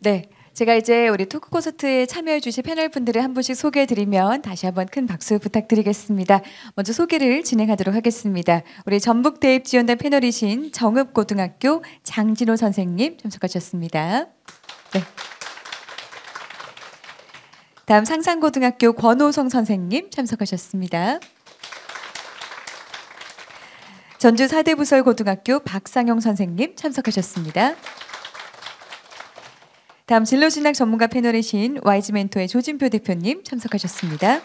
네. 제가 이제 우리 토크 콘서트에 참여해 주실 패널 분들을 한 분씩 소개해 드리면 다시 한번 큰 박수 부탁드리겠습니다. 먼저 소개를 진행하도록 하겠습니다. 우리 전북대입지원단 패널이신 정읍고등학교 장진호 선생님 참석하셨습니다. 네. 다음 상산고등학교 권호성 선생님 참석하셨습니다. 전주 사대부설고등학교 박상용 선생님 참석하셨습니다. 다음 진로진학 전문가 패널이신 YG멘토의 조진표 대표님 참석하셨습니다.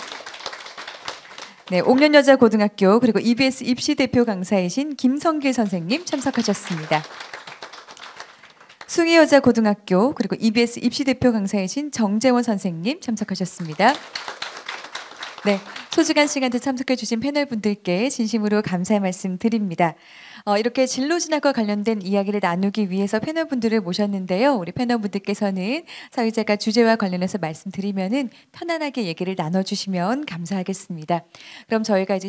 네, 옥년여자고등학교 그리고 EBS 입시 대표 강사이신 김성길 선생님 참석하셨습니다. 숭이여자고등학교 그리고 EBS 입시 대표 강사이신 정재원 선생님 참석하셨습니다. 네, 소중한 시간에 참석해 주신 패널 분들께 진심으로 감사의 말씀 드립니다. 이렇게 진로진학과 관련된 이야기를 나누기 위해서 패널 분들을 모셨는데요. 우리 패널 분들께서는 사회자가 주제와 관련해서 말씀드리면은 편안하게 얘기를 나눠주시면 감사하겠습니다. 그럼 저희가 이제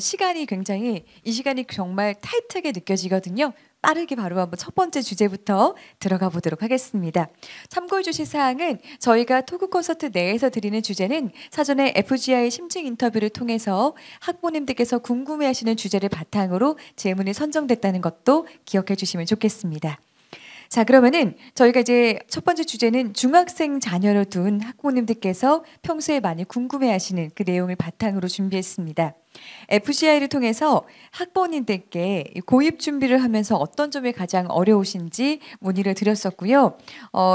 이 시간이 정말 타이트하게 느껴지거든요. 빠르게 바로 한번 첫 번째 주제부터 들어가 보도록 하겠습니다. 참고해 주실 사항은 저희가 토크 콘서트 내에서 드리는 주제는 사전에 FGI 심층 인터뷰를 통해서 학부모님들께서 궁금해하시는 주제를 바탕으로 질문이 선정됐다는 것도 기억해 주시면 좋겠습니다. 자, 그러면은 저희가 이제 첫 번째 주제는 중학생 자녀를 둔 학부모님들께서 평소에 많이 궁금해하시는 그 내용을 바탕으로 준비했습니다. FGI를 통해서 학부모님들께 고입 준비를 하면서 어떤 점이 가장 어려우신지 문의를 드렸었고요.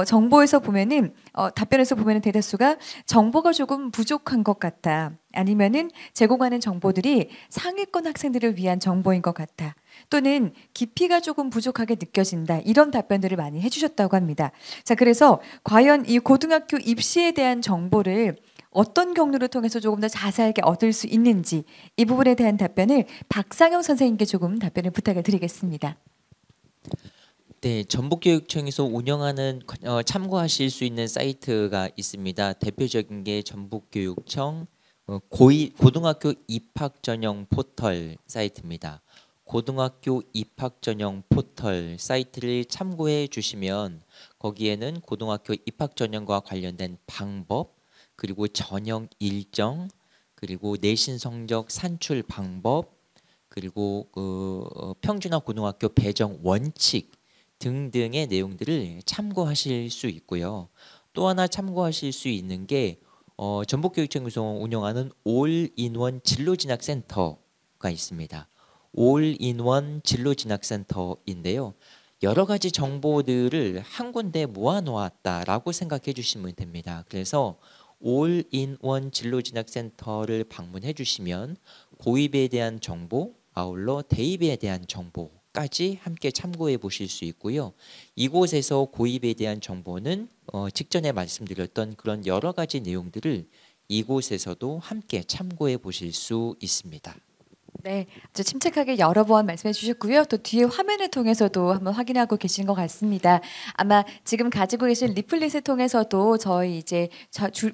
정보에서 보면은 답변에서 보면은 대다수가 정보가 조금 부족한 것 같다. 아니면은 제공하는 정보들이 상위권 학생들을 위한 정보인 것 같아. 또는 깊이가 조금 부족하게 느껴진다. 이런 답변들을 많이 해주셨다고 합니다. 자, 그래서 과연 이 고등학교 입시에 대한 정보를 어떤 경로를 통해서 조금 더 자세하게 얻을 수 있는지 이 부분에 대한 답변을 박상영 선생님께 조금 답변을 부탁을 드리겠습니다. 네, 전북교육청에서 운영하는 참고하실 수 있는 사이트가 있습니다. 대표적인 게 전북교육청 고등학교 입학 전형 포털 사이트입니다. 고등학교 입학 전형 포털 사이트를 참고해 주시면 거기에는 고등학교 입학 전형과 관련된 방법, 그리고 전형 일정, 그리고 내신 성적 산출 방법, 그리고 평준화 고등학교 배정 원칙 등등의 내용들을 참고하실 수 있고요. 또 하나 참고하실 수 있는 게 전북교육청에서 운영하는 올인원 진로진학센터가 있습니다. 올인원 진로진학센터인데요. 여러 가지 정보들을 한 군데 모아놓았다라고 생각해 주시면 됩니다. 그래서 올인원 진로진학센터를 방문해 주시면 고입에 대한 정보, 아울러 대입에 대한 정보까지 함께 참고해 보실 수 있고요. 이곳에서 고입에 대한 정보는 직전에 말씀드렸던 그런 여러 가지 내용들을 이곳에서도 함께 참고해 보실 수 있습니다. 네, 아주 침착하게 여러 번 말씀해 주셨고요. 또 뒤에 화면을 통해서도 한번 확인하고 계신 것 같습니다. 아마 지금 가지고 계신 리플릿을 통해서도 저희 이제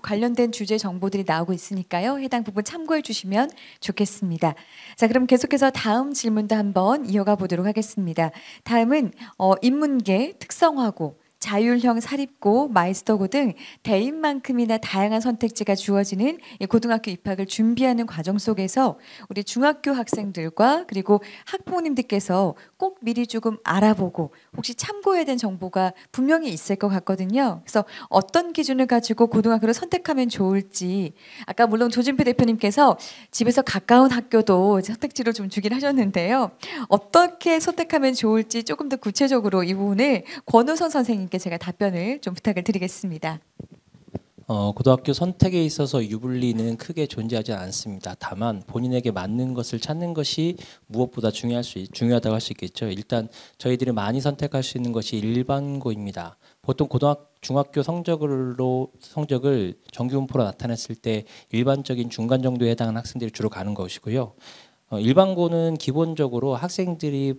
관련된 주제 정보들이 나오고 있으니까요. 해당 부분 참고해 주시면 좋겠습니다. 자, 그럼 계속해서 다음 질문도 한번 이어가 보도록 하겠습니다. 다음은 인문계 특성화고 자율형 사립고, 마이스터고 등 대입만큼이나 다양한 선택지가 주어지는 고등학교 입학을 준비하는 과정 속에서 우리 중학교 학생들과 그리고 학부모님들께서 꼭 미리 조금 알아보고 혹시 참고해야 되는 정보가 분명히 있을 것 같거든요. 그래서 어떤 기준을 가지고 고등학교를 선택하면 좋을지, 아까 물론 조진표 대표님께서 집에서 가까운 학교도 선택지로 좀 주긴 하셨는데요. 어떻게 선택하면 좋을지 조금 더 구체적으로 이 부분을 권우선 선생님께 제가 답변을 좀 부탁을 드리겠습니다. 고등학교 선택에 있어서 유불리는 크게 존재하지 않습니다. 다만 본인에게 맞는 것을 찾는 것이 무엇보다 중요하다고 할 수 있겠죠. 일단 저희들이 많이 선택할 수 있는 것이 일반고입니다. 보통 중학교 성적을 정규분포로 나타냈을 때 일반적인 중간 정도에 해당하는 학생들이 주로 가는 것이고요. 일반고는 기본적으로 학생들이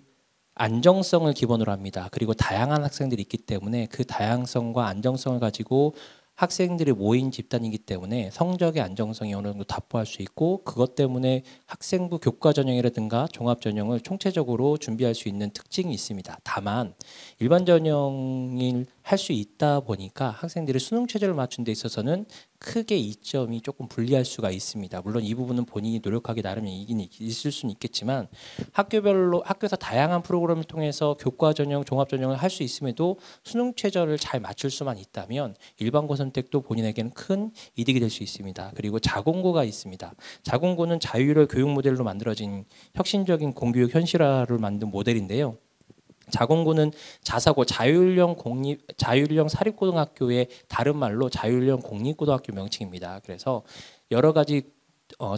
안정성을 기본으로 합니다. 그리고 다양한 학생들이 있기 때문에 그 다양성과 안정성을 가지고 학생들이 모인 집단이기 때문에 성적의 안정성이 어느 정도 답보할 수 있고, 그것 때문에 학생부 교과 전형이라든가 종합 전형을 총체적으로 준비할 수 있는 특징이 있습니다. 다만 일반 전형을 할 수 있다 보니까 학생들이 수능 최저를 맞춘 데 있어서는 크게 이점이 조금 불리할 수가 있습니다. 물론 이 부분은 본인이 노력하기 나름이 있을 수는 있겠지만 학교별로 학교에서 다양한 프로그램을 통해서 교과 전형, 종합 전형을 할 수 있음에도 수능 최저를 잘 맞출 수만 있다면 일반고 선택도 본인에게는 큰 이득이 될 수 있습니다. 그리고 자공고가 있습니다. 자공고는 자유로 교육 모델로 만들어진 혁신적인 공교육 현실화를 만든 모델인데요. 자공고는 자사고 자율형 사립고등학교의 다른 말로 자율형 공립고등학교 명칭입니다. 그래서 여러 가지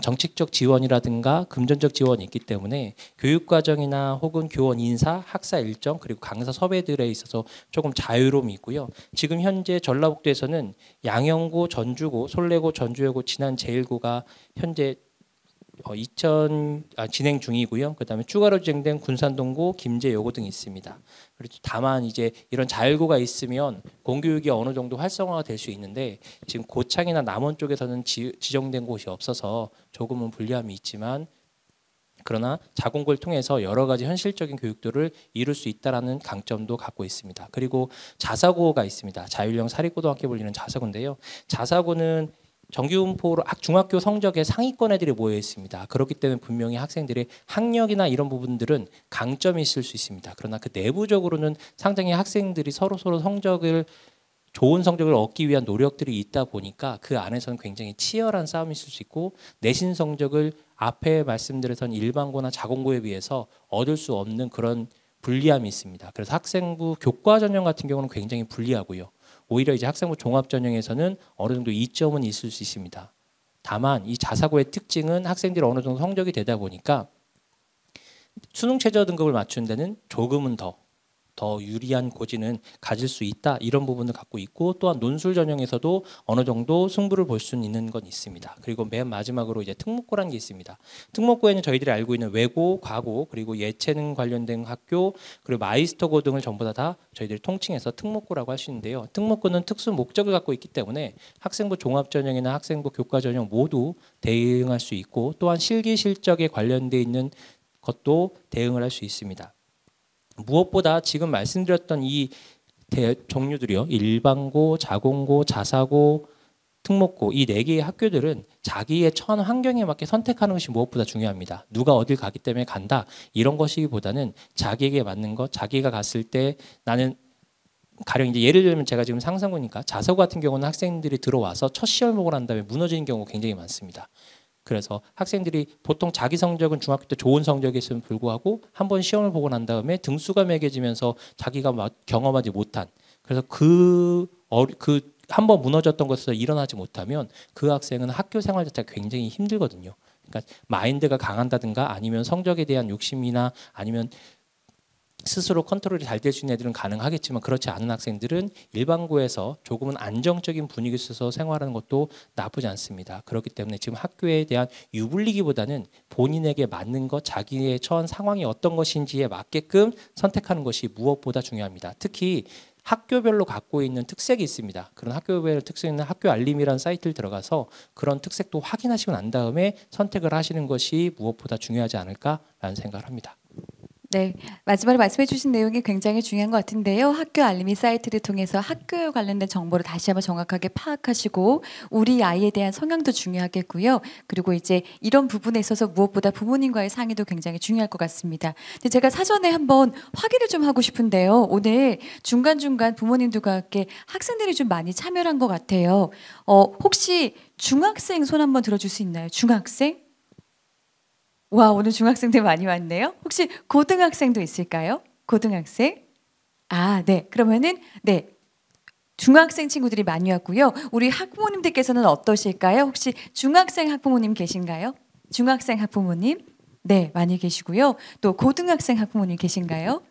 정책적 지원이라든가 금전적 지원이 있기 때문에 교육과정이나 혹은 교원 인사, 학사 일정 그리고 강사 섭외들에 있어서 조금 자유로움이 있고요. 지금 현재 전라북도에서는 양영고, 전주고, 솔레고, 전주여고, 진안 제1고가 현재 진행 중이고요. 그다음에 추가로 진행된 군산동고, 김제여고 등이 있습니다. 그리고 다만 이제 이런 자율고가 있으면 공교육이 어느 정도 활성화가 될 수 있는데 지금 고창이나 남원 쪽에서는 지정된 곳이 없어서 조금은 불리함이 있지만 그러나 자공고를 통해서 여러 가지 현실적인 교육들을 이룰 수 있다라는 강점도 갖고 있습니다. 그리고 자사고가 있습니다. 자율형 사립고등학교 불리는 자사고인데요. 자사고는 정규분포로 중학교 성적의 상위권 애들이 모여 있습니다. 그렇기 때문에 분명히 학생들의 학력이나 이런 부분들은 강점이 있을 수 있습니다. 그러나 그 내부적으로는 상당히 학생들이 서로 좋은 성적을 얻기 위한 노력들이 있다 보니까 그 안에서는 굉장히 치열한 싸움이 있을 수 있고 내신 성적을 앞에 말씀드렸던 일반고나 자공고에 비해서 얻을 수 없는 그런 불리함이 있습니다. 그래서 학생부 교과 전형 같은 경우는 굉장히 불리하고요. 오히려 이제 학생부 종합 전형에서는 어느 정도 이점은 있을 수 있습니다. 다만 이 자사고의 특징은 학생들이 어느 정도 성적이 되다 보니까 수능 최저 등급을 맞추는 데는 조금은 더 유리한 고지는 가질 수 있다 이런 부분을 갖고 있고 또한 논술 전형에서도 어느 정도 승부를 볼 수 있는 건 있습니다. 그리고 맨 마지막으로 이제 특목고라는 게 있습니다. 특목고에는 저희들이 알고 있는 외고, 과고 그리고 예체능 관련된 학교 그리고 마이스터고 등을 전부 다 저희들이 통칭해서 특목고라고 할 수 있는데요. 특목고는 특수 목적을 갖고 있기 때문에 학생부 종합 전형이나 학생부 교과 전형 모두 대응할 수 있고 또한 실기 실적에 관련돼 있는 것도 대응을 할 수 있습니다. 무엇보다 지금 말씀드렸던 이 종류들이요. 일반고, 자공고, 자사고, 특목고 이 4개의 학교들은 자기의 처한 환경에 맞게 선택하는 것이 무엇보다 중요합니다. 누가 어딜 가기 때문에 간다 이런 것이기보다는 자기에게 맞는 것, 자기가 갔을 때 나는 가령 이제 예를 들면 제가 지금 상상고니까 자사고 같은 경우는 학생들이 들어와서 첫 시험을 보고 난 다음에 무너지는 경우가 굉장히 많습니다. 그래서 학생들이 보통 자기 성적은 중학교 때 좋은 성적이었음에도 불구하고 한 번 시험을 보고 난 다음에 등수가 매겨지면서 자기가 경험하지 못한 그래서 한 번 무너졌던 것에서 일어나지 못하면 그 학생은 학교 생활 자체가 굉장히 힘들거든요. 그러니까 마인드가 강한다든가 아니면 성적에 대한 욕심이나 아니면 스스로 컨트롤이 잘 될 수 있는 애들은 가능하겠지만 그렇지 않은 학생들은 일반고에서 조금은 안정적인 분위기 속에서 생활하는 것도 나쁘지 않습니다. 그렇기 때문에 지금 학교에 대한 유불리기보다는 본인에게 맞는 것, 자기의 처한 상황이 어떤 것인지에 맞게끔 선택하는 것이 무엇보다 중요합니다. 특히 학교별로 갖고 있는 특색이 있습니다. 그런 학교별 특색 있는 학교 알림이라는 사이트를 들어가서 그런 특색도 확인하시고 난 다음에 선택을 하시는 것이 무엇보다 중요하지 않을까라는 생각을 합니다. 네, 마지막으로 말씀해 주신 내용이 굉장히 중요한 것 같은데요. 학교 알림이 사이트를 통해서 학교에 관련된 정보를 다시 한번 정확하게 파악하시고 우리 아이에 대한 성향도 중요하겠고요. 그리고 이제 이런 부분에 있어서 무엇보다 부모님과의 상의도 굉장히 중요할 것 같습니다. 근데 제가 사전에 한번 확인을 좀 하고 싶은데요. 오늘 중간중간 부모님들과 함께 학생들이 좀 많이 참여를 한 것 같아요. 혹시 중학생 손 한번 들어줄 수 있나요? 중학생? 와, 오늘 중학생들 많이 왔네요. 혹시 고등학생도 있을까요? 고등학생? 아, 네. 그러면은 네. 중학생 친구들이 많이 왔고요. 우리 학부모님들께서는 어떠실까요? 혹시 중학생 학부모님 계신가요? 중학생 학부모님? 네, 많이 계시고요. 또 고등학생 학부모님 계신가요?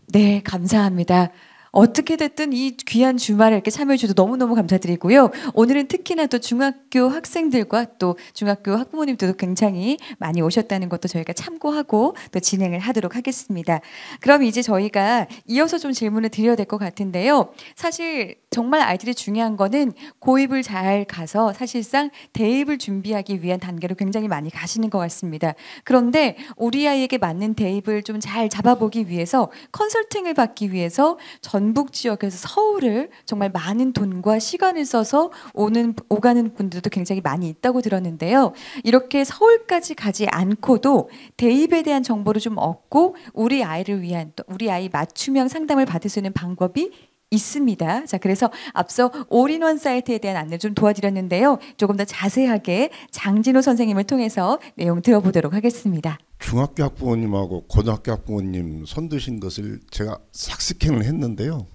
네, 감사합니다. 어떻게 됐든 이 귀한 주말에 이렇게 참여해 주셔서 너무너무 감사드리고요. 오늘은 특히나 또 중학교 학생들과 또 중학교 학부모님들도 굉장히 많이 오셨다는 것도 저희가 참고하고 또 진행을 하도록 하겠습니다. 그럼 이제 저희가 이어서 좀 질문을 드려야 될 것 같은데요. 사실 정말 아이들이 중요한 거는 고입을 잘 가서 사실상 대입을 준비하기 위한 단계로 굉장히 많이 가시는 것 같습니다. 그런데 우리 아이에게 맞는 대입을 좀 잘 잡아보기 위해서 컨설팅을 받기 위해서 전북 지역에서 서울을 정말 많은 돈과 시간을 써서 오가는 분들도 굉장히 많이 있다고 들었는데요. 이렇게 서울까지 가지 않고도 대입에 대한 정보를 좀 얻고 우리 아이를 위한 또 우리 아이 맞춤형 상담을 받을 수 있는 방법이 있습니다. 자, 그래서 앞서 올인원 사이트에 대한 안내 좀 도와드렸는데요. 조금 더 자세하게 장진호 선생님을 통해서 내용 들어보도록 하겠습니다. 중학교 학부모님하고 고등학교 학부모님 손 드신 것을 제가 싹 스캔을 했는데요.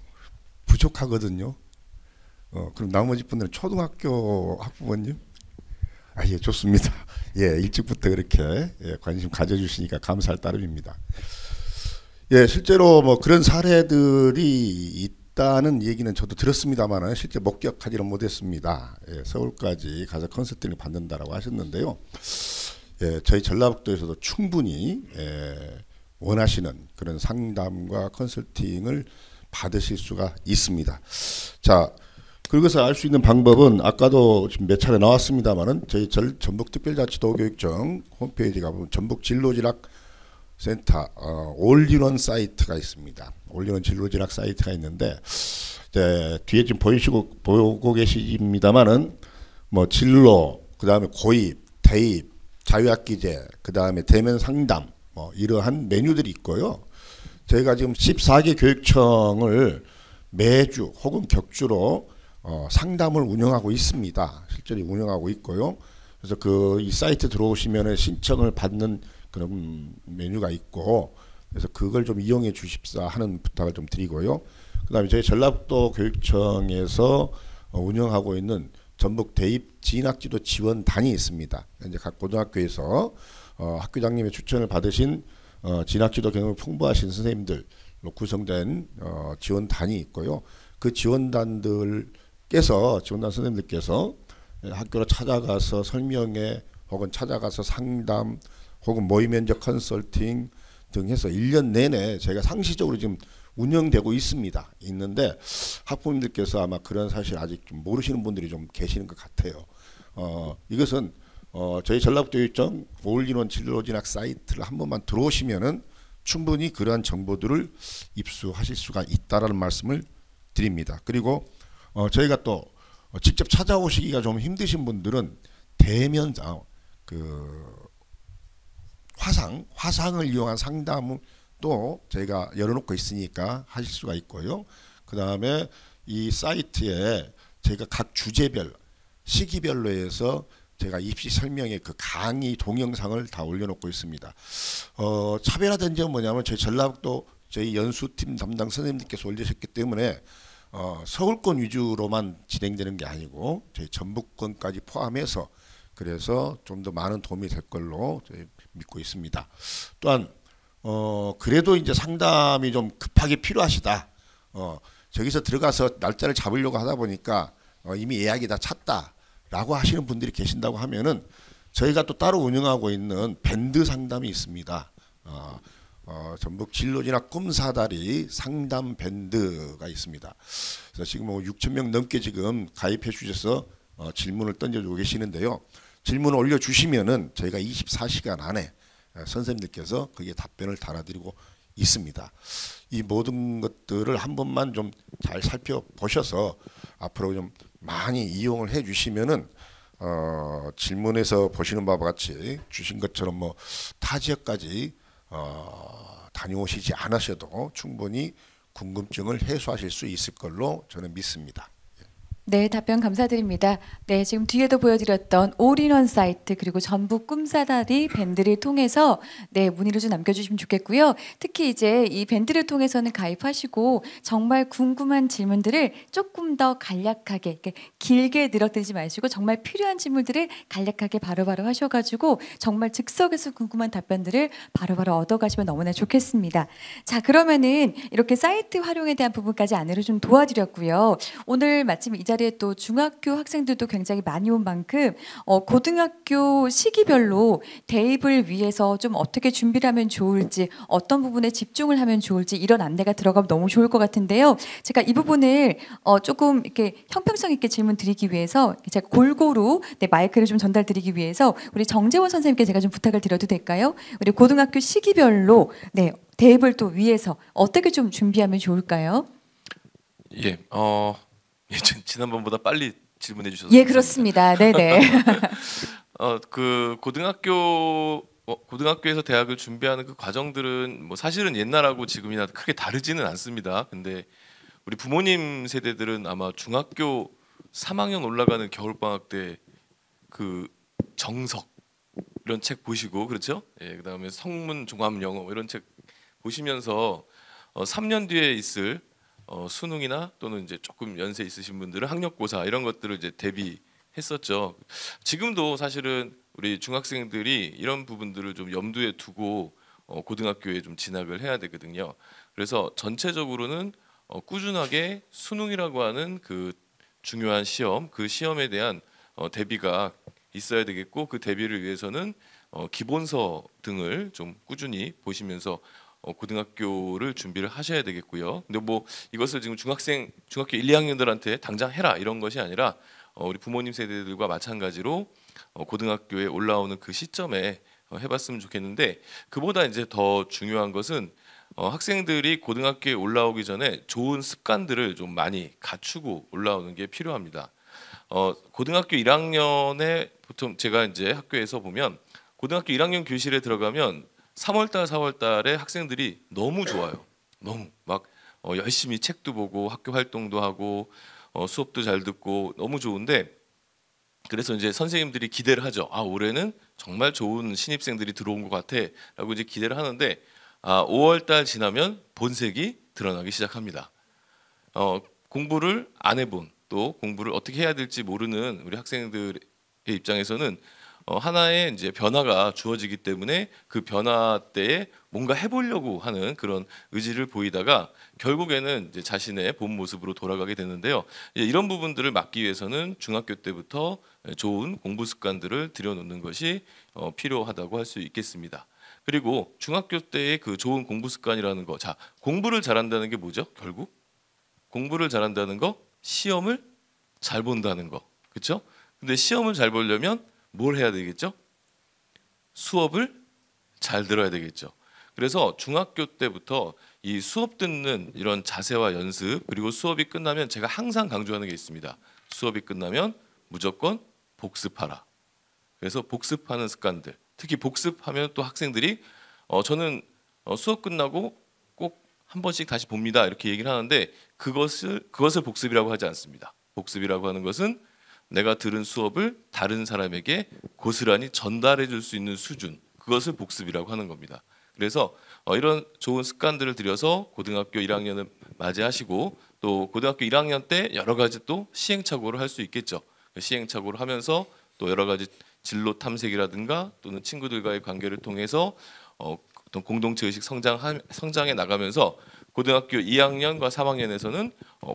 부족하거든요. 그럼 나머지 분들은 초등학교 학부모님? 예, 좋습니다. 예, 일찍부터 그렇게 관심 가져주시니까 감사할 따름입니다. 예, 실제로 뭐 그런 사례들이 있다는 얘기는 저도 들었습니다만 실제 목격하지는 못했습니다. 예, 서울까지 가서 컨설팅을 받는다라고 하셨는데요. 예, 저희 전라북도에서도 충분히 원하시는 그런 상담과 컨설팅을 받으실 수가 있습니다. 자, 그것을 알 수 있는 방법은 아까도 지금 몇 차례 나왔습니다만은 저희 전북특별자치도교육청 홈페이지 가보면 전북진로진학 센터 올인원 사이트가 있습니다. 올인원 진로진학 사이트가 있는데 이제 뒤에 지금 보고 계십니다만은 뭐 진로, 그 다음에 고입, 대입, 자유학기제, 그 다음에 대면 상담, 뭐 이러한 메뉴들이 있고요. 저희가 지금 14개 교육청을 매주 혹은 격주로 상담을 운영하고 있습니다. 실제로 운영하고 있고요. 그래서 이 사이트 들어오시면 신청을 받는 그런 메뉴가 있고, 그래서 그걸 좀 이용해 주십사 하는 부탁을 좀 드리고요. 그 다음에 저희 전라북도 교육청에서 운영하고 있는 전북 대입 진학지도 지원단이 있습니다. 이제 각 고등학교에서 학교장님의 추천을 받으신 진학지도 경험이 풍부하신 선생님들로 구성된 지원단이 있고요. 그 지원단 선생님들께서 학교로 찾아가서 설명회 혹은 찾아가서 상담 혹은 모의 면접 컨설팅 등 해서 1년 내내 저희가 상시적으로 지금 운영되고 있는데 학부모님들께서 아마 그런 사실 아직 좀 모르시는 분들이 좀 계시는 것 같아요. 이것은 저희 전라북도교육청 올인원 진로진학 사이트를 한 번만 들어오시면은 충분히 그러한 정보들을 입수하실 수가 있다라는 말씀을 드립니다. 그리고 저희가 또 직접 찾아오시기가 좀 힘드신 분들은 대면 화상을 이용한 상담을 또 저희가 열어놓고 있으니까 하실 수가 있고요. 그 다음에 이 사이트에 저희가 각 주제별, 시기별로 해서 제가 입시 설명의 그 강의 동영상을 다 올려놓고 있습니다. 차별화된 점은 뭐냐면 저희 전라북도 저희 연수팀 담당 선생님들께서 올리셨기 때문에 서울권 위주로만 진행되는 게 아니고 저희 전북권까지 포함해서 그래서 좀 더 많은 도움이 될 걸로 저희 믿고 있습니다. 또한 그래도 이제 상담이 좀 급하게 필요하시다. 저기서 들어가서 날짜를 잡으려고 하다 보니까 이미 예약이 다 찼다라고 하시는 분들이 계신다고 하면은 저희가 또 따로 운영하고 있는 밴드 상담이 있습니다. 전북 진로진학 꿈사다리 상담 밴드가 있습니다. 그래서 지금 6,000명 넘게 지금 가입해 주셔서 질문을 던져주고 계시는데요. 질문을 올려주시면은 저희가 24시간 안에 선생님들께서 거기에 답변을 달아드리고 있습니다. 이 모든 것들을 한 번만 좀 잘 살펴보셔서 앞으로 좀 많이 이용을 해 주시면은 질문에서 보시는 바와 같이 주신 것처럼 뭐 타 지역까지 다녀오시지 않으셔도 충분히 궁금증을 해소하실 수 있을 걸로 저는 믿습니다. 네, 답변 감사드립니다. 네, 지금 뒤에도 보여드렸던 올인원 사이트 그리고 전북 꿈사다리 밴드를 통해서 네, 문의를 좀 남겨주시면 좋겠고요. 특히 이제 이 밴드를 통해서는 가입하시고 정말 궁금한 질문들을 조금 더 간략하게 길게 늘어뜨리지 마시고 정말 필요한 질문들을 간략하게 바로바로 하셔가지고 정말 즉석에서 궁금한 답변들을 바로바로 얻어가시면 너무나 좋겠습니다. 자, 그러면은 이렇게 사이트 활용에 대한 부분까지 안내를 좀 도와드렸고요. 오늘 마침 이 자리에 또 중학교 학생들도 굉장히 많이 온 만큼 고등학교 시기별로 대입을 위해서 좀 어떻게 준비를 하면 좋을지, 어떤 부분에 집중을 하면 좋을지 이런 안내가 들어가면 너무 좋을 것 같은데요. 제가 이 부분을 조금 이렇게 형평성 있게 질문 드리기 위해서 제가 골고루 마이크를 좀 전달드리기 위해서 우리 정재원 선생님께 제가 좀 부탁을 드려도 될까요? 우리 고등학교 시기별로 대입을 또 위해서 어떻게 좀 준비하면 좋을까요? 예, 지난번보다 빨리 질문해 주셔서 예, 그렇습니다. 네네. 그 고등학교에서 대학을 준비하는 그 과정들은 뭐 사실은 옛날하고 지금이나 크게 다르지는 않습니다. 근데 우리 부모님 세대들은 아마 중학교 3학년 올라가는 겨울방학 때 그 정석 이런 책 보시고, 그렇죠? 예, 그다음에 성문 종합 영어 이런 책 보시면서 3년 뒤에 있을 수능이나 또는 이제 조금 연세 있으신 분들은 학력고사 이런 것들을 이제 대비했었죠. 지금도 사실은 우리 중학생들이 이런 부분들을 좀 염두에 두고 고등학교에 좀 진학을 해야 되거든요. 그래서 전체적으로는 꾸준하게 수능이라고 하는 그 중요한 시험, 그 시험에 대한 대비가 있어야 되겠고, 그 대비를 위해서는 기본서 등을 좀 꾸준히 보시면서 고등학교를 준비를 하셔야 되겠고요. 근데 뭐 이것을 지금 중학교 1, 2학년들한테 당장 해라 이런 것이 아니라 우리 부모님 세대들과 마찬가지로 고등학교에 올라오는 그 시점에 해봤으면 좋겠는데, 그보다 이제 더 중요한 것은 학생들이 고등학교에 올라오기 전에 좋은 습관들을 좀 많이 갖추고 올라오는 게 필요합니다. 고등학교 1학년에 보통 제가 이제 학교에서 보면 고등학교 1학년 교실에 들어가면 3월달, 4월달에 학생들이 너무 좋아요. 너무 막 열심히 책도 보고 학교 활동도 하고 수업도 잘 듣고 너무 좋은데, 그래서 이제 선생님들이 기대를 하죠. 아, 올해는 정말 좋은 신입생들이 들어온 것 같아라고 이제 기대를 하는데, 5월달 지나면 본색이 드러나기 시작합니다. 공부를 안 해본, 또 공부를 어떻게 해야 될지 모르는 우리 학생들의 입장에서는 하나의 이제 변화가 주어지기 때문에 그 변화 때에 뭔가 해보려고 하는 그런 의지를 보이다가 결국에는 이제 자신의 본 모습으로 돌아가게 되는데요. 이런 부분들을 막기 위해서는 중학교 때부터 좋은 공부 습관들을 들여놓는 것이 필요하다고 할 수 있겠습니다. 그리고 중학교 때의 그 좋은 공부 습관이라는 거, 자, 공부를 잘한다는 게 뭐죠? 결국 공부를 잘한다는 거, 시험을 잘 본다는 거, 그렇죠? 근데 시험을 잘 보려면 뭘 해야 되겠죠? 수업을 잘 들어야 되겠죠. 그래서 중학교 때부터 이 수업 듣는 이런 자세와 연습, 그리고 수업이 끝나면 제가 항상 강조하는 게 있습니다. 수업이 끝나면 무조건 복습하라. 그래서 복습하는 습관들, 특히 복습하면 또 학생들이 저는 수업 끝나고 꼭 한 번씩 다시 봅니다 이렇게 얘기를 하는데, 그것을 복습이라고 하지 않습니다. 복습이라고 하는 것은 내가 들은 수업을 다른 사람에게 고스란히 전달해 줄 수 있는 수준, 그것을 복습이라고 하는 겁니다. 그래서 이런 좋은 습관들을 들여서 고등학교 1학년을 맞이하시고, 또 고등학교 1학년 때 여러 가지 또 시행착오를 할 수 있겠죠. 시행착오를 하면서 또 여러 가지 진로 탐색이라든가 또는 친구들과의 관계를 통해서 어떤 공동체 의식 성장해 나가면서 고등학교 2학년과 3학년에서는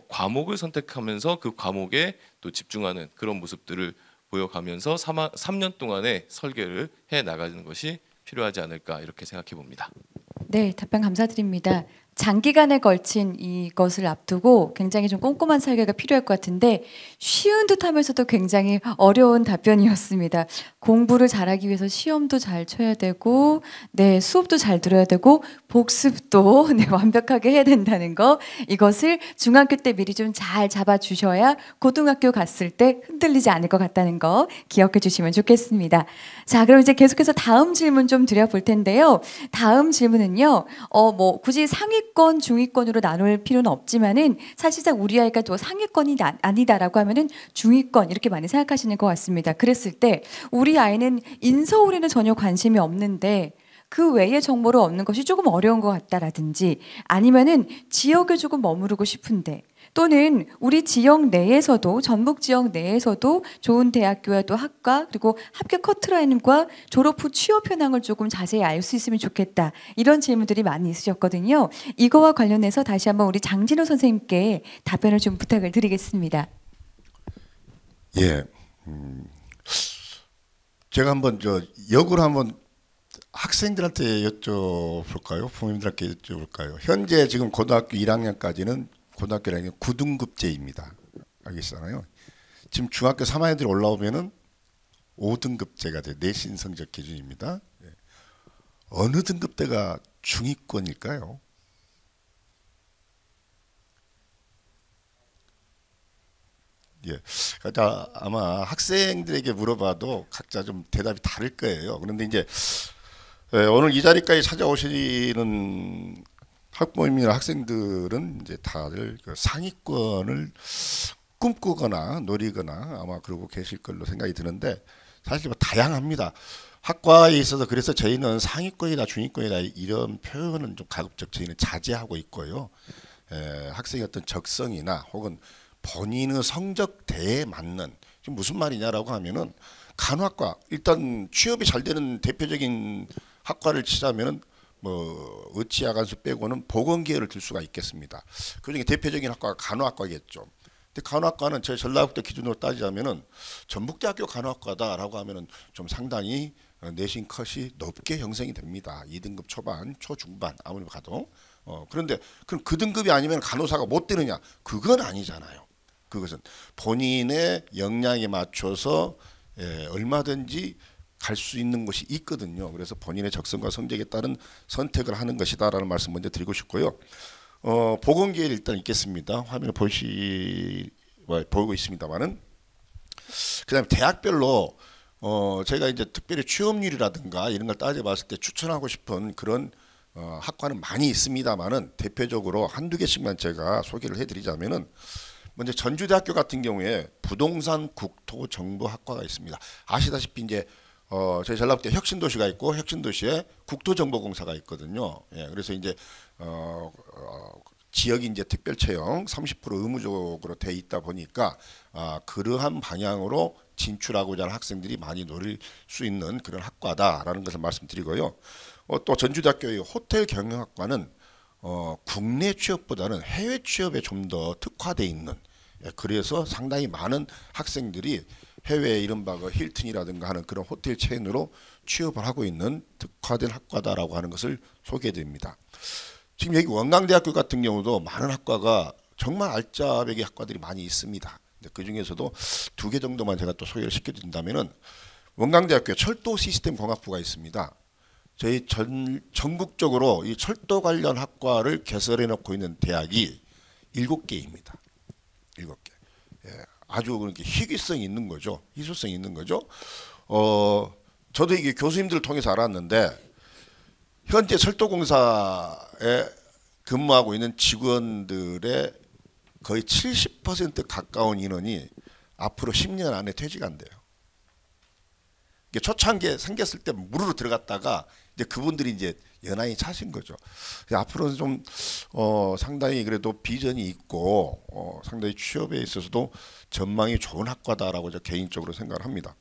과목을 선택하면서 그 과목에 또 집중하는 그런 모습들을 보여가면서 3년 동안의 설계를 해 나가는 것이 필요하지 않을까 이렇게 생각해 봅니다. 네, 답변 감사드립니다. 장기간에 걸친 이것을 앞두고 굉장히 좀 꼼꼼한 설계가 필요할 것 같은데, 쉬운 듯하면서도 굉장히 어려운 답변이었습니다. 공부를 잘하기 위해서 시험도 잘 쳐야 되고, 네, 수업도 잘 들어야 되고, 복습도 완벽하게 해야 된다는 거, 이것을 중학교 때 미리 좀 잘 잡아주셔야 고등학교 갔을 때 흔들리지 않을 것 같다는 거 기억해 주시면 좋겠습니다. 자, 그럼 이제 계속해서 다음 질문 좀 드려볼 텐데요. 다음 질문은요, 뭐 굳이 상위권, 중위권으로 나눌 필요는 없지만은 사실상 우리 아이가 또 상위권이 아니다라고 하면은 중위권 이렇게 많이 생각하시는 것 같습니다. 그랬을 때 우리 아이는 인서울에는 전혀 관심이 없는데 그 외의 정보를 얻는 것이 조금 어려운 것 같다라든지, 아니면은 지역에 조금 머무르고 싶은데, 또는 우리 지역 내에서도, 전북 지역 내에서도 좋은 대학교와 또 학과, 그리고 합격 커트라인과 졸업 후 취업 현황을 조금 자세히 알 수 있으면 좋겠다, 이런 질문들이 많이 있으셨거든요. 이거와 관련해서 다시 한번 우리 장진호 선생님께 답변을 좀 부탁을 드리겠습니다. 예, 제가 한번 역으로 한번 학생들한테 여쭤볼까요? 부모님들한테 여쭤볼까요? 현재 지금 고등학교 1학년까지는 고등학교 1학년 9등급제입니다. 알겠잖아요. 지금 중학교 3학년들이 올라오면은 5등급제가 돼요. 내신 성적 기준입니다. 예. 어느 등급대가 중위권일까요? 예, 그러니까 아마 학생들에게 물어봐도 각자 좀 대답이 다를 거예요. 그런데 이제 오늘 이 자리까지 찾아오시는 학부모님이나 학생들은 이제 다들 그 상위권을 꿈꾸거나 노리거나 아마 그러고 계실 걸로 생각이 드는데 사실 뭐 다양합니다. 학과에 있어서 그래서 저희는 상위권이다 중위권이다 이런 표현은 좀 가급적 저희는 자제하고 있고요. 학생의 어떤 적성이나 혹은 본인의 성적대에 맞는 지금 무슨 말이냐라고 하면은 간호학과 일단 취업이 잘 되는 대표적인 학과를 치자면은 뭐 의치야간수 빼고는 보건계열을 들 수가 있겠습니다. 그중에 대표적인 학과가 간호학과겠죠. 근데 간호학과는 제 전라북도 기준으로 따지자면은 전북대학교 간호학과다라고 하면은 좀 상당히 내신 컷이 높게 형성이 됩니다. 2등급 초반, 초중반 아무리 가도 그런데 그럼 그 등급이 아니면 간호사가 못 되느냐? 그건 아니잖아요. 그것은 본인의 역량에 맞춰서 얼마든지 갈 수 있는 것이 있거든요. 그래서 본인의 적성과 성적에 따른 선택을 하는 것이다라는 말씀 먼저 드리고 싶고요. 보건계열 일단 있겠습니다. 화면을 보고 있습니다만은 그다음에 대학별로 제가 이제 특별히 취업률이라든가 이런 걸 따져봤을 때 추천하고 싶은 그런 학과는 많이 있습니다만은 대표적으로 한두 개씩만 제가 소개를 해드리자면은 먼저 전주대학교 같은 경우에 부동산 국토정보학과가 있습니다. 아시다시피 이제 저희 전라북도에 혁신도시가 있고 혁신도시에 국토정보공사가 있거든요. 예, 그래서 이제 지역이 이제 특별채용 30% 의무적으로 돼 있다 보니까 그러한 방향으로 진출하고자 하는 학생들이 많이 노릴 수 있는 그런 학과다라는 것을 말씀드리고요. 또 전주대학교의 호텔 경영학과는 국내 취업보다는 해외 취업에 좀 더 특화돼 있는 그래서 상당히 많은 학생들이 해외 이른바 그 힐튼이라든가 하는 그런 호텔 체인으로 취업을 하고 있는 특화된 학과다라고 하는 것을 소개해드립니다. 지금 여기 원광대학교 같은 경우도 많은 학과가 정말 알짜배기 학과들이 많이 있습니다. 그 중에서도 2개 정도만 제가 또 소개를 시켜드린다면은 원광대학교 철도 시스템 공학부가 있습니다. 저희 전국적으로 이 철도 관련 학과를 개설해 놓고 있는 대학이 7개입니다. 7개. 예, 아주 그렇게 희귀성이 있는 거죠. 희소성이 있는 거죠. 저도 이게 교수님들을 통해서 알았는데 현재 철도공사에 근무하고 있는 직원들의 거의 70% 가까운 인원이 앞으로 10년 안에 퇴직한대요. 이게 초창기에 생겼을 때 무르르 들어갔다가 이제 그분들이 이제 연한이 차신 거죠. 앞으로는 좀 상당히 그래도 비전이 있고 상당히 취업에 있어서도 전망이 좋은 학과다라고 저 개인적으로 생각을 합니다.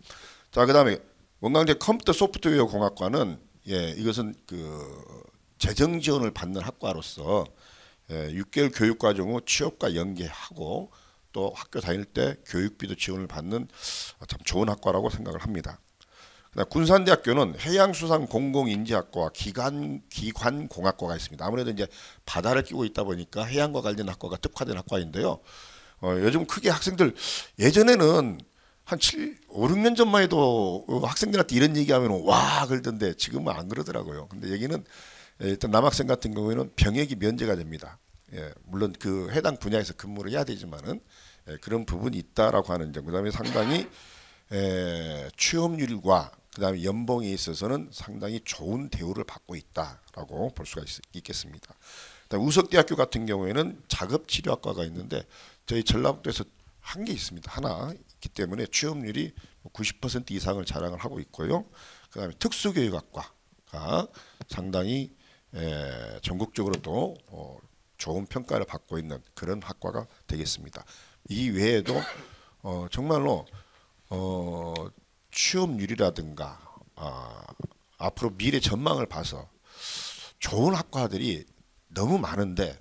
자, 그다음에 원광대 컴퓨터 소프트웨어 공학과는 이것은 그 재정 지원을 받는 학과로서 6개월 교육 과정 후 취업과 연계하고 또 학교 다닐 때 교육비도 지원을 받는 참 좋은 학과라고 생각을 합니다. 군산대학교는 해양수산공공인지학과와 기관공학과가 있습니다. 아무래도 이제 바다를 끼고 있다 보니까 해양과 관련 학과가 특화된 학과인데요. 요즘 크게 학생들 예전에는 한 5, 6년 전만 해도 학생들한테 이런 얘기하면 와 그러던데 지금은 안 그러더라고요. 근데 여기는 일단 남학생 같은 경우에는 병역이 면제가 됩니다. 물론 그 해당 분야에서 근무를 해야 되지만은 그런 부분이 있다라고 하는 점. 그다음에 상당히 취업률과 그다음에 연봉에 있어서는 상당히 좋은 대우를 받고 있다라고 볼 수가 있겠습니다. 우석대학교 같은 경우에는 작업치료학과가 있는데 저희 전라북도에서 한 개 있습니다. 하나 있기 때문에 취업률이 90% 이상을 자랑을 하고 있고요. 그다음에 특수교육학과가 상당히 전국적으로도 좋은 평가를 받고 있는 그런 학과가 되겠습니다. 이 외에도 정말로 취업률이라든가 앞으로 미래 전망을 봐서 좋은 학과들이 너무 많은데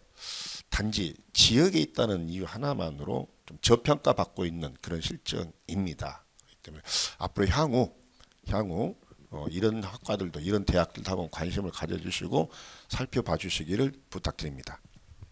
단지 지역에 있다는 이유 하나만으로 좀 저평가받고 있는 그런 실정입니다. 그렇기 때문에 앞으로 향후 이런 학과들도 이런 대학들도 한번 관심을 가져주시고 살펴봐 주시기를 부탁드립니다.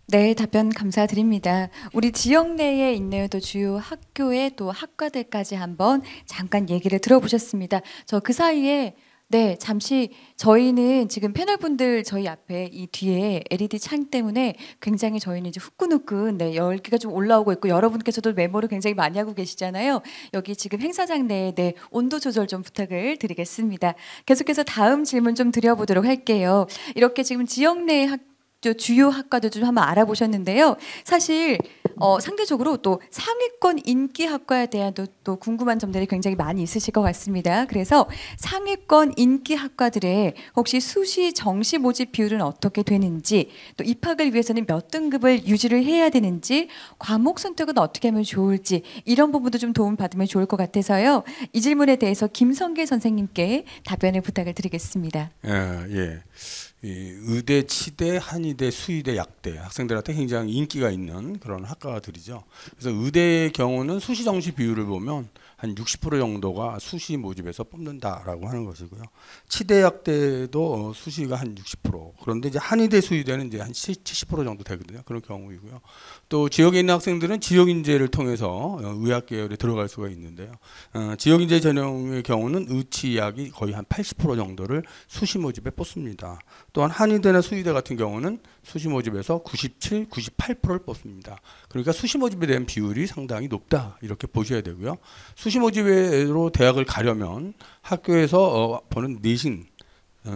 네, 답변 감사드립니다. 우리 지역 내에 있는 또 주요 학교의 또 학과들까지 한번 잠깐 얘기를 들어보셨습니다. 저 그 사이에 네, 잠시 저희는 지금 패널분들 저희 앞에 이 뒤에 LED 창 때문에 굉장히 저희는 이제 후끈후끈 열기가 좀 올라오고 있고 여러분께서도 메모를 굉장히 많이 하고 계시잖아요. 여기 지금 행사장 내에 온도 조절 좀 부탁을 드리겠습니다. 계속해서 다음 질문 좀 드려보도록 할게요. 이렇게 지금 지역 내의 주요 학과도 좀 한번 알아보셨는데요. 사실 상대적으로 또 상위권 인기 학과에 대한 또 궁금한 점들이 굉장히 많이 있으실 것 같습니다. 그래서 상위권 인기 학과들의 혹시 수시 정시 모집 비율은 어떻게 되는지, 또 입학을 위해서는 몇 등급을 유지를 해야 되는지, 과목 선택은 어떻게 하면 좋을지 이런 부분도 좀 도움 받으면 좋을 것 같아서요. 이 질문에 대해서 김성길 선생님께 답변을 부탁을 드리겠습니다. 예. 이 의대, 치대, 한의대, 수의대, 약대 학생들한테 굉장히 인기가 있는 그런 학과들이죠. 그래서 의대의 경우는 수시 정시 비율을 보면 한 60% 정도가 수시 모집에서 뽑는다라고 하는 것이고요. 치대, 약대도 수시가 한 60%. 그런데 이제 한의대, 수의대는 이제 한 70% 정도 되거든요. 그런 경우이고요. 또 지역에 있는 학생들은 지역 인재를 통해서 의학 계열에 들어갈 수가 있는데요. 지역 인재 전형의 경우는 의치약이 거의 한 80% 정도를 수시 모집에 뽑습니다. 또한 한의대나 수의대 같은 경우는 수시 모집에서 97, 98%를 뽑습니다. 그러니까 수시 모집에 대한 비율이 상당히 높다 이렇게 보셔야 되고요. 수시 모집으로 대학을 가려면 학교에서 보는 내신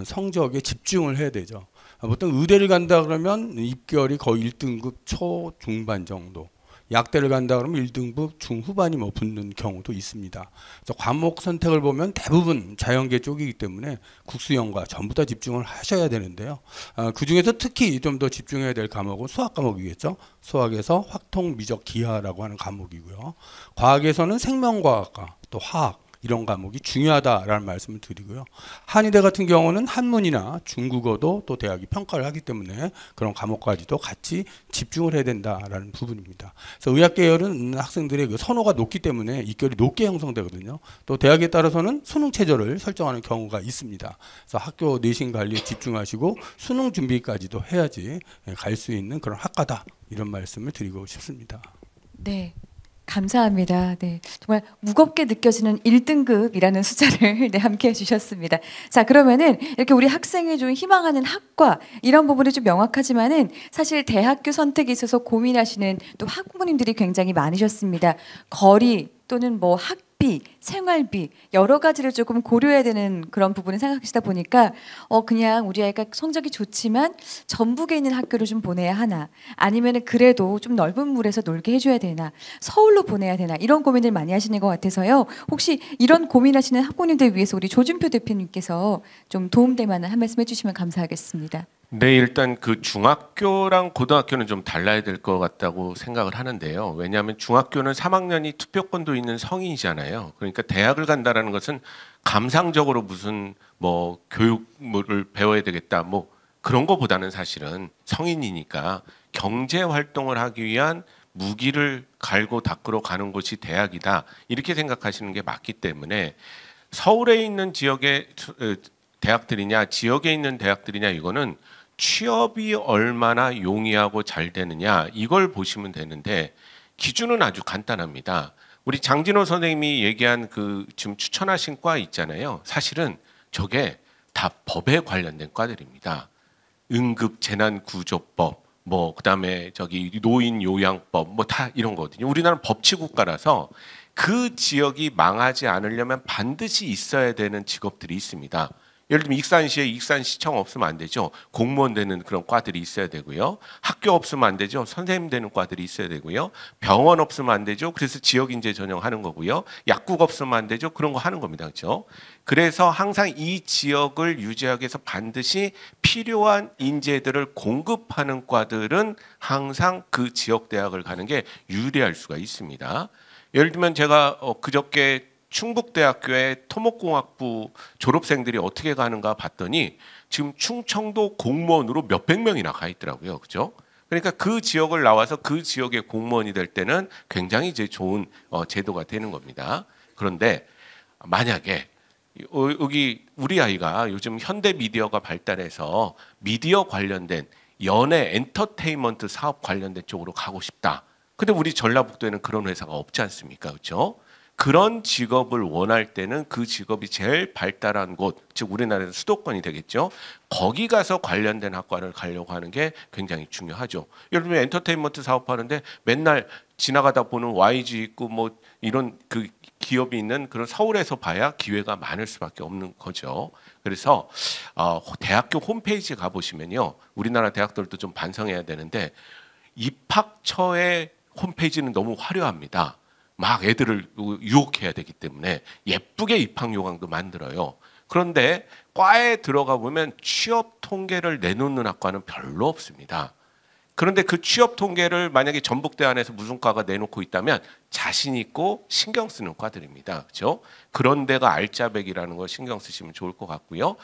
성적에 집중을 해야 되죠. 보통 의대를 간다 그러면 입결이 거의 1등급 초중반 정도, 약대를 간다 그러면 1등급 중후반이 붙는 경우도 있습니다. 그래서 과목 선택을 보면 대부분 자연계 쪽이기 때문에 국수연과 전부 다 집중을 하셔야 되는데요. 그 중에서 특히 좀 더 집중해야 될 과목은 수학 과목이겠죠. 수학에서 확통, 미적, 기하라고 하는 과목이고요. 과학에서는 생명과학과 또 화학 이런 과목이 중요하다라는 말씀을 드리고요. 한의대 같은 경우는 한문이나 중국어도 또 대학이 평가를 하기 때문에 그런 과목까지도 같이 집중을 해야 된다라는 부분입니다. 그래서 의학 계열은 학생들의 그 선호가 높기 때문에 입결이 높게 형성되거든요. 또 대학에 따라서는 수능 체제를 설정하는 경우가 있습니다. 그래서 학교 내신 관리에 집중하시고 수능 준비까지도 해야지 갈 수 있는 그런 학과다 이런 말씀을 드리고 싶습니다. 네. 감사합니다. 네, 정말 무겁게 느껴지는 1등급이라는 숫자를 함께 해주셨습니다. 자, 그러면은 이렇게 우리 학생이 좀 희망하는 학과 이런 부분이 좀 명확하지만은 사실 대학교 선택에 있어서 고민하시는 또 학부모님들이 굉장히 많으셨습니다. 거리 또는 뭐 학비, 생활비 여러 가지를 조금 고려해야 되는 그런 부분을 생각하시다 보니까 그냥 우리 아이가 성적이 좋지만 전북에 있는 학교를 좀 보내야 하나, 아니면은 그래도 좀 넓은 물에서 놀게 해줘야 되나, 서울로 보내야 되나 이런 고민들 많이 하시는 것 같아서요. 혹시 이런 고민하시는 학부모님들 위해서 우리 조준표 대표님께서 좀 도움될 만한 한 말씀 해주시면 감사하겠습니다. 네, 일단 그 중학교랑 고등학교는 좀 달라야 될 것 같다고 생각을 하는데요. 왜냐하면 중학교는 3학년이 투표권도 있는 성인이잖아요. 그러니까 대학을 간다라는 것은 감상적으로 무슨 뭐 교육을 배워야 되겠다 뭐 그런 거보다는 사실은 성인이니까 경제 활동을 하기 위한 무기를 갈고 닦으러 가는 곳이 대학이다 이렇게 생각하시는 게 맞기 때문에 서울에 있는 지역의 대학들이냐 지역에 있는 대학들이냐 이거는 취업이 얼마나 용이하고 잘 되느냐 이걸 보시면 되는데 기준은 아주 간단합니다. 우리 장진호 선생님이 얘기한 그 지금 추천하신 과 있잖아요. 사실은 저게 다 법에 관련된 과들입니다. 응급재난구조법, 뭐 그다음에 저기 노인요양법, 뭐 다 이런 거거든요. 우리나라는 법치국가라서 그 지역이 망하지 않으려면 반드시 있어야 되는 직업들이 있습니다. 예를 들면 익산시에 익산시청 없으면 안 되죠. 공무원 되는 그런 과들이 있어야 되고요. 학교 없으면 안 되죠. 선생님 되는 과들이 있어야 되고요. 병원 없으면 안 되죠. 그래서 지역인재 전형하는 거고요. 약국 없으면 안 되죠. 그런 거 하는 겁니다. 그렇죠? 그래서 항상 이 지역을 유지하기 위해서 반드시 필요한 인재들을 공급하는 과들은 항상 그 지역 대학을 가는 게 유리할 수가 있습니다. 예를 들면 제가 그저께 충북대학교의 토목공학부 졸업생들이 어떻게 가는가 봤더니 지금 충청도 공무원으로 몇백 명이나 가 있더라고요. 그죠? 그러니까 그 지역을 나와서 그 지역의 공무원이 될 때는 굉장히 이제 좋은 제도가 되는 겁니다. 그런데 만약에 여기 우리 아이가 요즘 현대 미디어가 발달해서 미디어 관련된 연예 엔터테인먼트 사업 관련된 쪽으로 가고 싶다. 근데 우리 전라북도에는 그런 회사가 없지 않습니까? 그렇죠? 그런 직업을 원할 때는 그 직업이 제일 발달한 곳, 즉 우리나라에서 수도권이 되겠죠. 거기 가서 관련된 학과를 가려고 하는 게 굉장히 중요하죠. 예를 들면 엔터테인먼트 사업하는데 맨날 지나가다 보는 YG 있고 뭐 이런 그 기업이 있는 그런 서울에서 봐야 기회가 많을 수밖에 없는 거죠. 그래서 대학교 홈페이지 가보시면요. 우리나라 대학들도 좀 반성해야 되는데 입학처의 홈페이지는 너무 화려합니다. 막 애들을 유혹해야 되기 때문에 예쁘게 입학 요강도 만들어요. 그런데 과에 들어가 보면 취업 통계를 내놓는 학과는 별로 없습니다. 그런데 그 취업 통계를 만약에 전북대 안에서 무슨 과가 내놓고 있다면 자신 있고 신경 쓰는 과들입니다. 그렇죠? 그런 데가 알짜배기라는 걸 신경 쓰시면 좋을 것 같고요.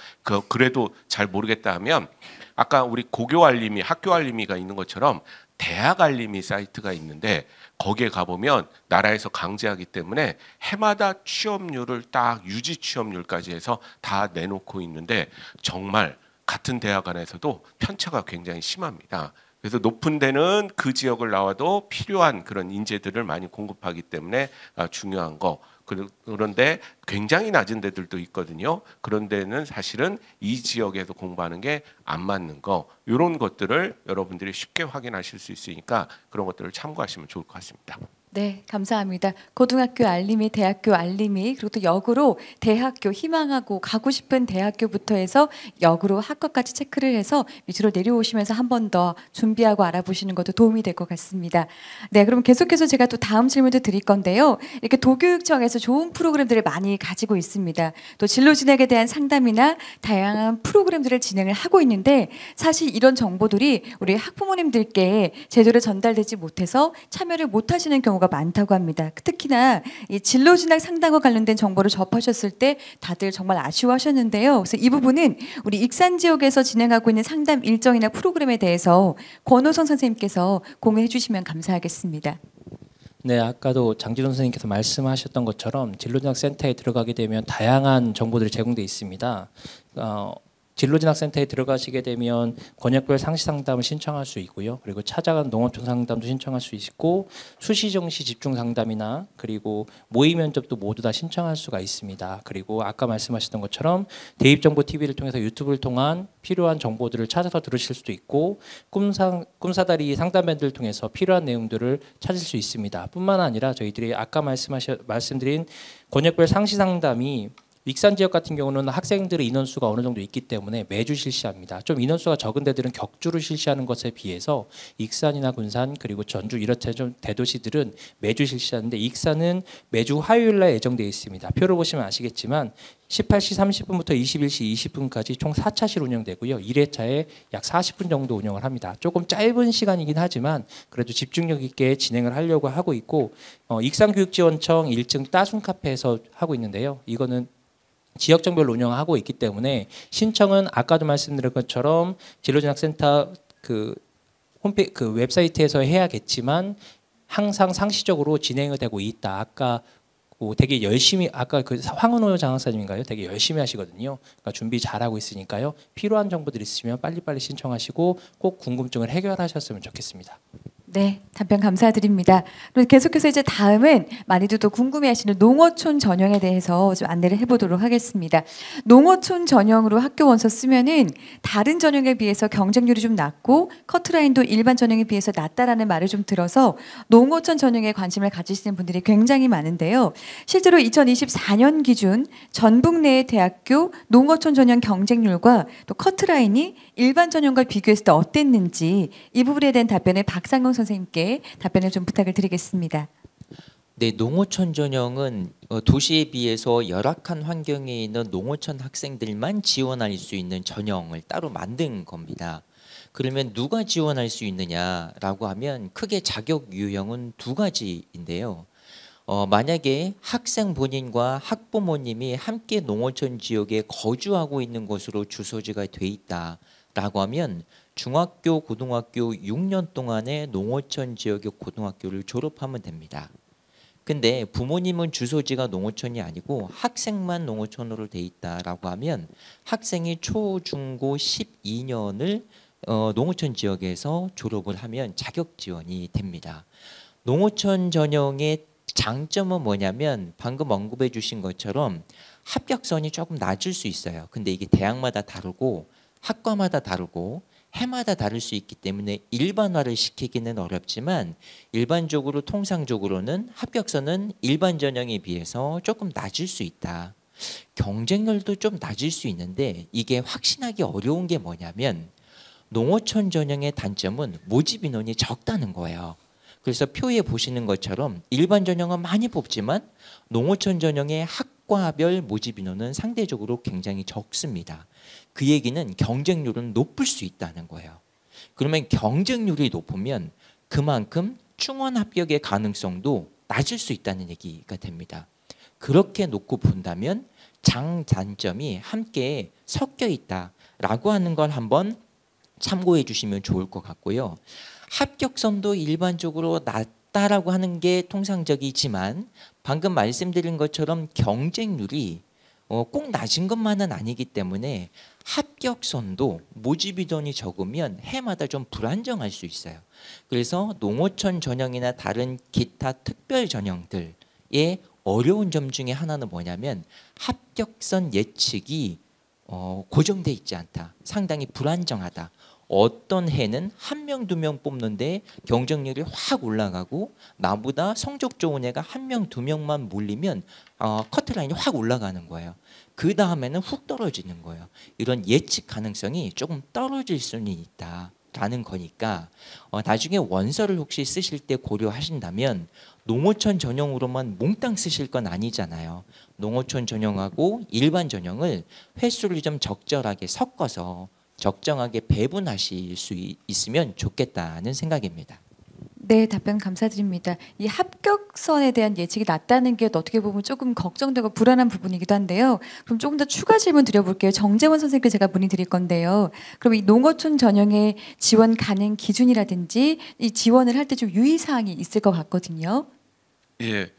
그래도 잘 모르겠다 하면 아까 우리 고교 알림이, 학교 알림이가 있는 것처럼 대학 알림이 사이트가 있는데 거기에 가보면 나라에서 강제하기 때문에 해마다 취업률을 딱 유지 취업률까지 해서 다 내놓고 있는데 정말 같은 대학 안에서도 편차가 굉장히 심합니다. 그래서 높은 데는 그 지역을 나와도 필요한 그런 인재들을 많이 공급하기 때문에 중요한 거. 그런데 굉장히 낮은 데들도 있거든요. 그런 데는 사실은 이 지역에서 공부하는 게 안 맞는 거. 이런 것들을 여러분들이 쉽게 확인하실 수 있으니까 그런 것들을 참고하시면 좋을 것 같습니다. 네, 감사합니다. 고등학교 알림이, 대학교 알림이, 그리고 또 역으로 대학교 희망하고 가고 싶은 대학교부터 해서 역으로 학과까지 체크를 해서 밑으로 내려오시면서 한 번 더 준비하고 알아보시는 것도 도움이 될 것 같습니다. 네, 그럼 계속해서 제가 또 다음 질문도 드릴 건데요. 이렇게 도교육청에서 좋은 프로그램들을 많이 가지고 있습니다. 또 진로 진학에 대한 상담이나 다양한 프로그램들을 진행을 하고 있는데 사실 이런 정보들이 우리 학부모님들께 제대로 전달되지 못해서 참여를 못 하시는 경우가 많다고 합니다. 특히나 이 진로 진학 상담과 관련된 정보를 접하셨을 때 다들 정말 아쉬워하셨는데요. 그래서 이 부분은 우리 익산 지역에서 진행하고 있는 상담 일정이나 프로그램에 대해서 권호성 선생님께서 공유해 주시면 감사하겠습니다. 네, 아까도 장진원 선생님께서 말씀하셨던 것처럼 진로진학센터에 들어가게 되면 다양한 정보들이 제공돼 있습니다. 진로진학센터에 들어가시게 되면 권역별 상시 상담을 신청할 수 있고요. 그리고 찾아간 농어촌 상담도 신청할 수 있고 수시정시 집중 상담이나 그리고 모의 면접도 모두 다 신청할 수가 있습니다. 그리고 아까 말씀하셨던 것처럼 대입정보TV를 통해서 유튜브를 통한 필요한 정보들을 찾아서 들으실 수도 있고 꿈사다리 상담밴드를 통해서 필요한 내용들을 찾을 수 있습니다. 뿐만 아니라 저희들이 아까 말씀드린 권역별 상시 상담이 익산 지역 같은 경우는 학생들의 인원수가 어느 정도 있기 때문에 매주 실시합니다. 좀 인원수가 적은 데들은 격주로 실시하는 것에 비해서 익산이나 군산 그리고 전주 이런 좀 대도시들은 매주 실시하는데 익산은 매주 화요일날 예정되어 있습니다. 표를 보시면 아시겠지만 18시 30분부터 21시 20분까지 총 4차실 운영되고요. 1회차에 약 40분 정도 운영을 합니다. 조금 짧은 시간이긴 하지만 그래도 집중력 있게 진행을 하려고 하고 있고 익산교육지원청 1층 따순카페에서 하고 있는데요. 이거는 지역정별로 운영하고 있기 때문에 신청은 아까도 말씀드린 것처럼 진로진학센터 그 웹사이트에서 해야겠지만 항상 상시적으로 진행이 되고 있다. 아까 되게 열심히 아까 그 황은호 장학사님인가요? 되게 열심히 하시거든요. 그러니까 준비 잘하고 있으니까요. 필요한 정보들 있으면 빨리빨리 신청하시고 꼭 궁금증을 해결하셨으면 좋겠습니다. 네, 답변 감사드립니다. 그리고 계속해서 이제 다음은 많이들 또 궁금해하시는 농어촌 전형에 대해서 좀 안내를 해보도록 하겠습니다. 농어촌 전형으로 학교 원서 쓰면은 다른 전형에 비해서 경쟁률이 좀 낮고 커트라인도 일반 전형에 비해서 낮다라는 말을 좀 들어서 농어촌 전형에 관심을 가지시는 분들이 굉장히 많은데요. 실제로 2024년 기준 전북 내의 대학교 농어촌 전형 경쟁률과 또 커트라인이 일반 전형과 비교했을 때 어땠는지 이 부분에 대한 답변을 박상용 선생님께 답변을 좀 부탁을 드리겠습니다. 네, 농어촌 전형은 도시에 비해서 열악한 환경에 있는 농어촌 학생들만 지원할 수 있는 전형을 따로 만든 겁니다. 그러면 누가 지원할 수 있느냐라고 하면 크게 자격 유형은 두 가지인데요. 만약에 학생 본인과 학부모님이 함께 농어촌 지역에 거주하고 있는 것으로 주소지가 돼 있다라고 하면 중학교, 고등학교 6년 동안의 농어촌 지역의 고등학교를 졸업하면 됩니다. 근데 부모님은 주소지가 농어촌이 아니고 학생만 농어촌으로 돼 있다라고 하면 학생이 초, 중, 고 12년을 농어촌 지역에서 졸업을 하면 자격 지원이 됩니다. 농어촌 전형의 장점은 뭐냐면 방금 언급해 주신 것처럼 합격선이 조금 낮을 수 있어요. 근데 이게 대학마다 다르고 학과마다 다르고 해마다 다를 수 있기 때문에 일반화를 시키기는 어렵지만 일반적으로 통상적으로는 합격선은 일반 전형에 비해서 조금 낮을 수 있다. 경쟁률도 좀 낮을 수 있는데 이게 확신하기 어려운 게 뭐냐면 농어촌 전형의 단점은 모집 인원이 적다는 거예요. 그래서 표에 보시는 것처럼 일반 전형은 많이 뽑지만 농어촌 전형의 학과별 모집 인원은 상대적으로 굉장히 적습니다. 그 얘기는 경쟁률은 높을 수 있다는 거예요. 그러면 경쟁률이 높으면 그만큼 충원 합격의 가능성도 낮을 수 있다는 얘기가 됩니다. 그렇게 놓고 본다면 장단점이 함께 섞여 있다라고 하는 걸 한번 참고해 주시면 좋을 것 같고요. 합격선도 일반적으로 낮다라고 하는 게 통상적이지만 방금 말씀드린 것처럼 경쟁률이 꼭 낮은 것만은 아니기 때문에 합격선도 모집 인원이 적으면 해마다 좀 불안정할 수 있어요. 그래서 농어촌 전형이나 다른 기타 특별 전형들의 어려운 점 중에 하나는 뭐냐면 합격선 예측이 고정돼 있지 않다. 상당히 불안정하다. 어떤 해는 1명, 2명 뽑는데 경쟁률이 확 올라가고 나보다 성적 좋은 애가 1명, 2명만 몰리면 커트라인이 확 올라가는 거예요. 그 다음에는 훅 떨어지는 거예요. 이런 예측 가능성이 조금 떨어질 수는 있다라는 거니까 나중에 원서를 혹시 쓰실 때 고려하신다면 농어촌 전형으로만 몽땅 쓰실 건 아니잖아요. 농어촌 전형하고 일반 전형을 횟수를 좀 적절하게 섞어서 적정하게 배분하실 수 있으면 좋겠다는 생각입니다. 네, 답변 감사드립니다. 이 합격선에 대한 예측이 낮다는 게 어떻게 보면 조금 걱정되고 불안한 부분이기도 한데요. 그럼 조금 더 추가 질문 드려볼게요. 정재원 선생님께 제가 문의드릴 건데요. 그럼 이 농어촌 전형의 지원 가능 기준이라든지 이 지원을 할 때 좀 유의사항이 있을 것 같거든요. 예,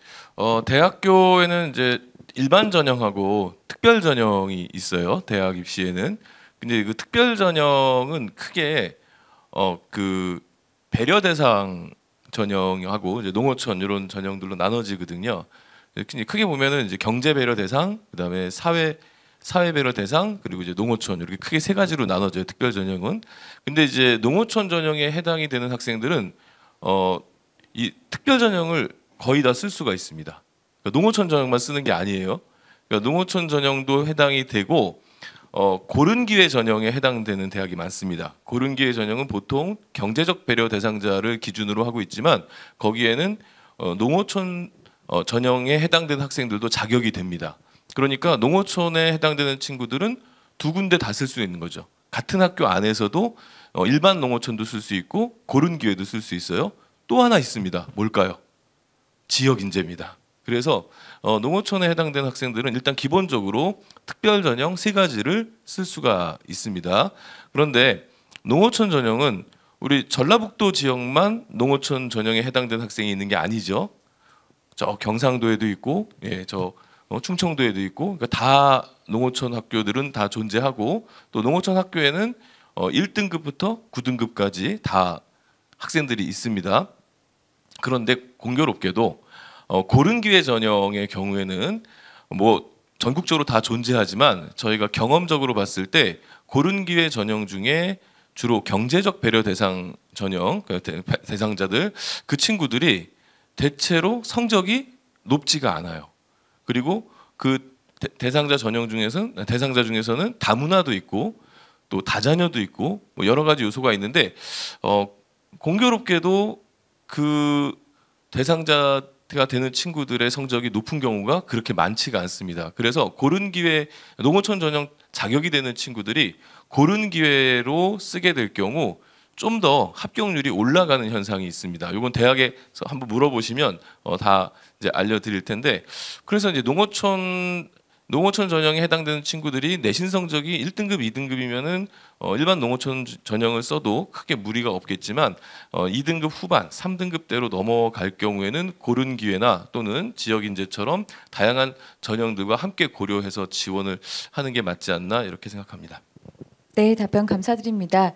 대학교에는 이제 일반 전형하고 특별 전형이 있어요. 대학 입시에는. 근데 그 특별 전형은 크게 그 배려 대상 전형하고 이제 농어촌 이런 전형들로 나눠지거든요. 크게 보면은 이제 경제 배려 대상, 그다음에 사회 배려 대상, 그리고 이제 농어촌 이렇게 크게 세 가지로 나눠져요. 특별 전형은. 근데 이제 농어촌 전형에 해당이 되는 학생들은 이 특별 전형을 거의 다 쓸 수가 있습니다. 그러니까 농어촌 전형만 쓰는 게 아니에요. 그러니까 농어촌 전형도 해당이 되고 고른 기회 전형에 해당되는 대학이 많습니다. 고른 기회 전형은 보통 경제적 배려 대상자를 기준으로 하고 있지만 거기에는 농어촌 전형에 해당되는 학생들도 자격이 됩니다. 그러니까 농어촌에 해당되는 친구들은 두 군데 다 쓸 수 있는 거죠. 같은 학교 안에서도 일반 농어촌도 쓸 수 있고 고른 기회도 쓸 수 있어요. 또 하나 있습니다. 뭘까요? 지역 인재입니다. 그래서 농어촌에 해당되는 학생들은 일단 기본적으로 특별 전형 세 가지를 쓸 수가 있습니다. 그런데 농어촌 전형은 우리 전라북도 지역만 농어촌 전형에 해당되는 학생이 있는 게 아니죠. 저 경상도에도 있고, 저 충청도에도 있고, 그러니까 다 농어촌 학교들은 다 존재하고 또 농어촌 학교에는 1등급부터 9등급까지 다 학생들이 있습니다. 그런데 공교롭게도 고른 기회 전형의 경우에는 뭐 전국적으로 다 존재하지만 저희가 경험적으로 봤을 때 고른 기회 전형 중에 주로 경제적 배려 대상 전형 대상자들 그 친구들이 대체로 성적이 높지가 않아요. 그리고 그 대상자 중에서는 다문화도 있고 또 다자녀도 있고 뭐 여러 가지 요소가 있는데 공교롭게도 그 대상자가 되는 친구들의 성적이 높은 경우가 그렇게 많지가 않습니다. 그래서 고른 기회 농어촌 전형 자격이 되는 친구들이 고른 기회로 쓰게 될 경우 좀 더 합격률이 올라가는 현상이 있습니다. 이건 대학에서 한번 물어보시면 다 이제 알려드릴 텐데, 그래서 이제 농어촌에 농어촌 전형에 해당되는 친구들이 내신 성적이 1등급, 2등급이면은 일반 농어촌 전형을 써도 크게 무리가 없겠지만 2등급 후반, 3등급대로 넘어갈 경우에는 고른 기회나 또는 지역 인재처럼 다양한 전형들과 함께 고려해서 지원을 하는 게 맞지 않나 이렇게 생각합니다. 네, 답변 감사드립니다.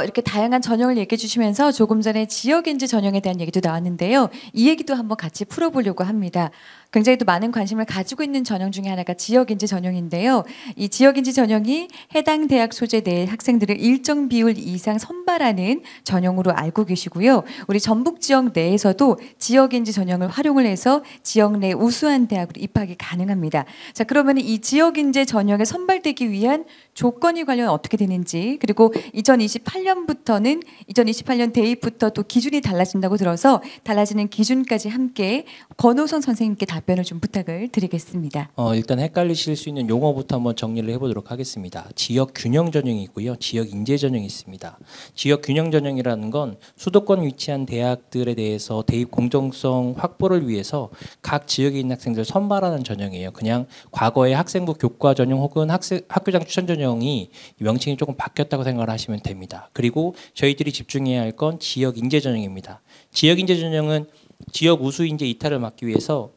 이렇게 다양한 전형을 얘기해 주시면서 조금 전에 지역인재 전형에 대한 얘기도 나왔는데요. 이 얘기도 한번 같이 풀어보려고 합니다. 굉장히 또 많은 관심을 가지고 있는 전형 중에 하나가 지역인재 전형인데요. 이 지역인재 전형이 해당 대학 소재 내 학생들을 일정 비율 이상 선발하는 전형으로 알고 계시고요. 우리 전북 지역 내에서도 지역인재 전형을 활용을 해서 지역 내 우수한 대학으로 입학이 가능합니다. 자, 그러면 이 지역인재 전형에 선발되기 위한 조건이 과연 어떻게 되는지, 그리고 2028년 대입부터 또 기준이 달라진다고 들어서 달라지는 기준까지 함께 권호선 선생님께 답변을 좀 부탁을 드리겠습니다. 일단 헷갈리실 수 있는 용어부터 한번 정리를 해보도록 하겠습니다. 지역 균형 전형이 있고요. 지역 인재 전형이 있습니다. 지역 균형 전형이라는 건 수도권 위치한 대학들에 대해서 대입 공정성 확보를 위해서 각 지역에 있는 학생들 선발하는 전형이에요. 그냥 과거의 학생부 교과 전형 혹은 학교장 추천 전형이 명칭이 조금 바뀌었다고 생각을 하시면 됩니다. 그리고 저희들이 집중해야 할 건 지역 인재 전형입니다. 지역 인재 전형은 지역 우수 인재 이탈을 막기 위해서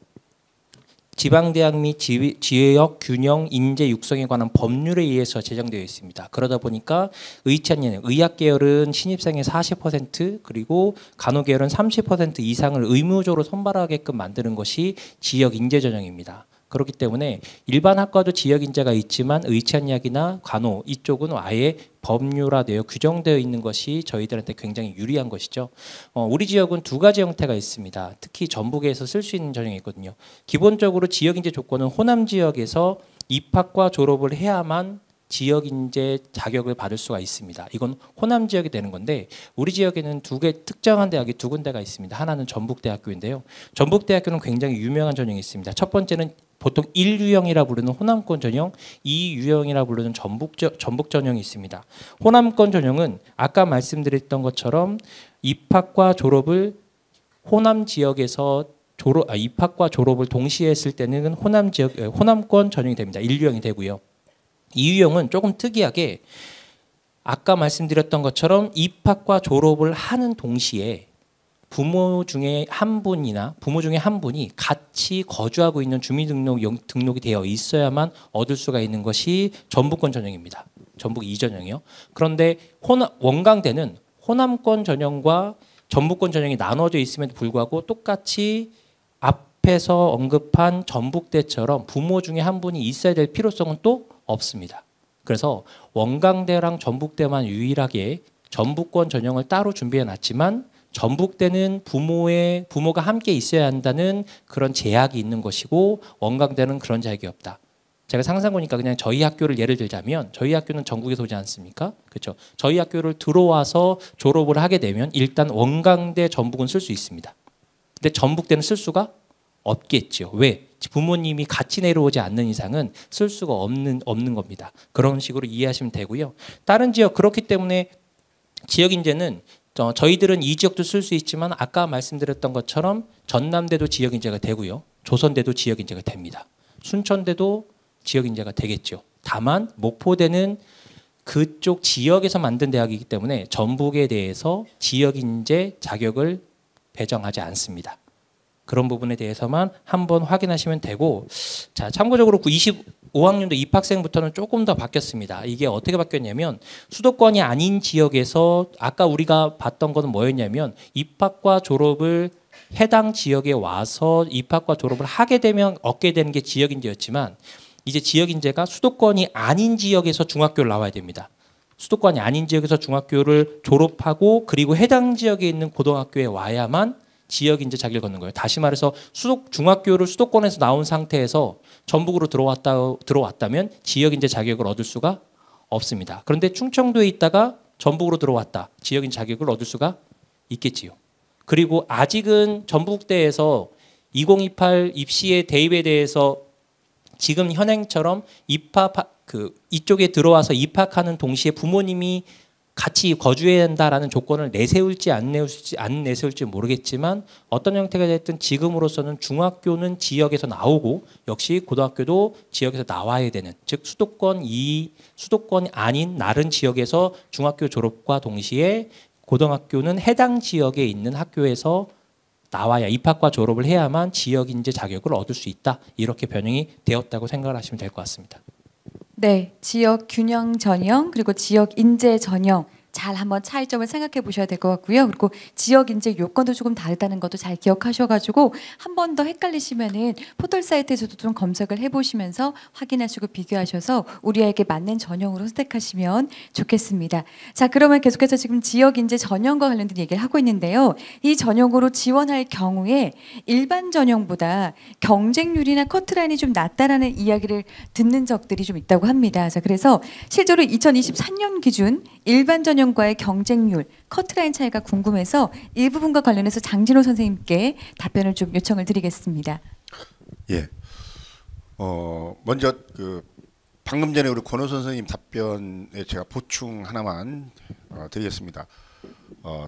지방대학 및 지역 균형 인재 육성에 관한 법률에 의해서 제정되어 있습니다. 그러다 보니까 의치한예능, 의학 계열은 신입생의 40% 그리고 간호 계열은 30% 이상을 의무적으로 선발하게끔 만드는 것이 지역 인재 전형입니다. 그렇기 때문에 일반 학과도 지역 인재가 있지만 의치한의학이나 간호 이쪽은 아예 법률화되어 규정되어 있는 것이 저희들한테 굉장히 유리한 것이죠. 우리 지역은 두 가지 형태가 있습니다. 특히 전북에서 쓸 수 있는 전형이 있거든요. 기본적으로 지역 인재 조건은 호남 지역에서 입학과 졸업을 해야만 지역 인재 자격을 받을 수가 있습니다. 이건 호남 지역이 되는 건데 우리 지역에는 특정한 대학이 두 군데가 있습니다. 하나는 전북대학교인데요. 전북대학교는 굉장히 유명한 전형이 있습니다. 첫 번째는 보통 1유형이라 부르는 호남권 전형, 2유형이라 부르는 전북 전형이 있습니다. 호남권 전형은 아까 말씀드렸던 것처럼 입학과 졸업을 호남 지역에서 입학과 졸업을 동시에 했을 때는 호남권 전형이 됩니다. 1유형이 되고요. 2유형은 조금 특이하게 아까 말씀드렸던 것처럼 입학과 졸업을 하는 동시에 부모 중에 한 분이 같이 거주하고 있는 주민등록이 되어 있어야만 얻을 수가 있는 것이 전북권 전형입니다. 전북 2전형이요. 그런데 원광대는 호남권 전형과 전북권 전형이 나눠져 있음에도 불구하고 똑같이 앞에서 언급한 전북대처럼 부모 중에 한 분이 있어야 될 필요성은 또 없습니다. 그래서 원광대랑 전북대만 유일하게 전북권 전형을 따로 준비해 놨지만 전북대는 부모가 함께 있어야 한다는 그런 제약이 있는 것이고 원광대는 그런 제약이 없다. 제가 상상해보니까 그냥 저희 학교를 예를 들자면 저희 학교는 전국에서 오지 않습니까? 그렇죠? 저희 학교를 들어와서 졸업을 하게 되면 일단 원광대 전북은 쓸 수 있습니다. 근데 전북대는 쓸 수가 없겠죠. 왜? 부모님이 같이 내려오지 않는 이상은 쓸 수가 없는 겁니다. 그런 식으로 이해하시면 되고요. 다른 지역 그렇기 때문에 지역 인재는 저희들은 이 지역도 쓸 수 있지만 아까 말씀드렸던 것처럼 전남대도 지역 인재가 되고요. 조선대도 지역 인재가 됩니다. 순천대도 지역 인재가 되겠죠. 다만 목포대는 그쪽 지역에서 만든 대학이기 때문에 전북에 대해서 지역 인재 자격을 배정하지 않습니다. 그런 부분에 대해서만 한번 확인하시면 되고, 자, 참고적으로 25학년도 입학생부터는 조금 더 바뀌었습니다. 이게 어떻게 바뀌었냐면 수도권이 아닌 지역에서 아까 우리가 봤던 거는 뭐였냐면 입학과 졸업을 해당 지역에 와서 입학과 졸업을 하게 되면 얻게 되는 게 지역인재였지만 이제 지역인재가 수도권이 아닌 지역에서 중학교를 나와야 됩니다. 수도권이 아닌 지역에서 중학교를 졸업하고 그리고 해당 지역에 있는 고등학교에 와야만 지역인재 자격을 걷는 거예요. 다시 말해서 중학교를 수도권에서 나온 상태에서 전북으로 들어왔다면 지역인재 자격을 얻을 수가 없습니다. 그런데 충청도에 있다가 전북으로 들어왔다. 지역인재 자격을 얻을 수가 있겠지요. 그리고 아직은 전북대에서 2028 입시의 대입에 대해서 지금 현행처럼 이쪽에 들어와서 입학하는 동시에 부모님이 같이 거주해야 한다라는 조건을 내세울지 안 내세울지 모르겠지만 어떤 형태가 됐든 지금으로서는 중학교는 지역에서 나오고 역시 고등학교도 지역에서 나와야 되는, 즉 수도권이 아닌 다른 지역에서 중학교 졸업과 동시에 고등학교는 해당 지역에 있는 학교에서 나와야, 입학과 졸업을 해야만 지역 인재 자격을 얻을 수 있다. 이렇게 변형이 되었다고 생각을 하시면 될 것 같습니다. 네, 지역 균형 전형 그리고 지역 인재 전형 잘 한번 차이점을 생각해 보셔야 될 것 같고요. 그리고 지역 인재 요건도 조금 다르다는 것도 잘 기억하셔가지고 한 번 더 헷갈리시면은 포털 사이트에서도 좀 검색을 해보시면서 확인하시고 비교하셔서 우리에게 맞는 전형으로 선택하시면 좋겠습니다. 자, 그러면 계속해서 지금 지역 인재 전형과 관련된 얘기를 하고 있는데요. 이 전형으로 지원할 경우에 일반 전형보다 경쟁률이나 커트라인이 좀 낮다라는 이야기를 듣는 적들이 좀 있다고 합니다. 자, 그래서 실제로 2023년 기준 일반 전형과의 경쟁률, 커트라인 차이가 궁금해서 이 부분과 관련해서 장진호 선생님께 답변을 좀 요청을 드리겠습니다. 예. 먼저 그 방금 전에 우리 권호 선생님 답변에 제가 보충 하나만 드리겠습니다.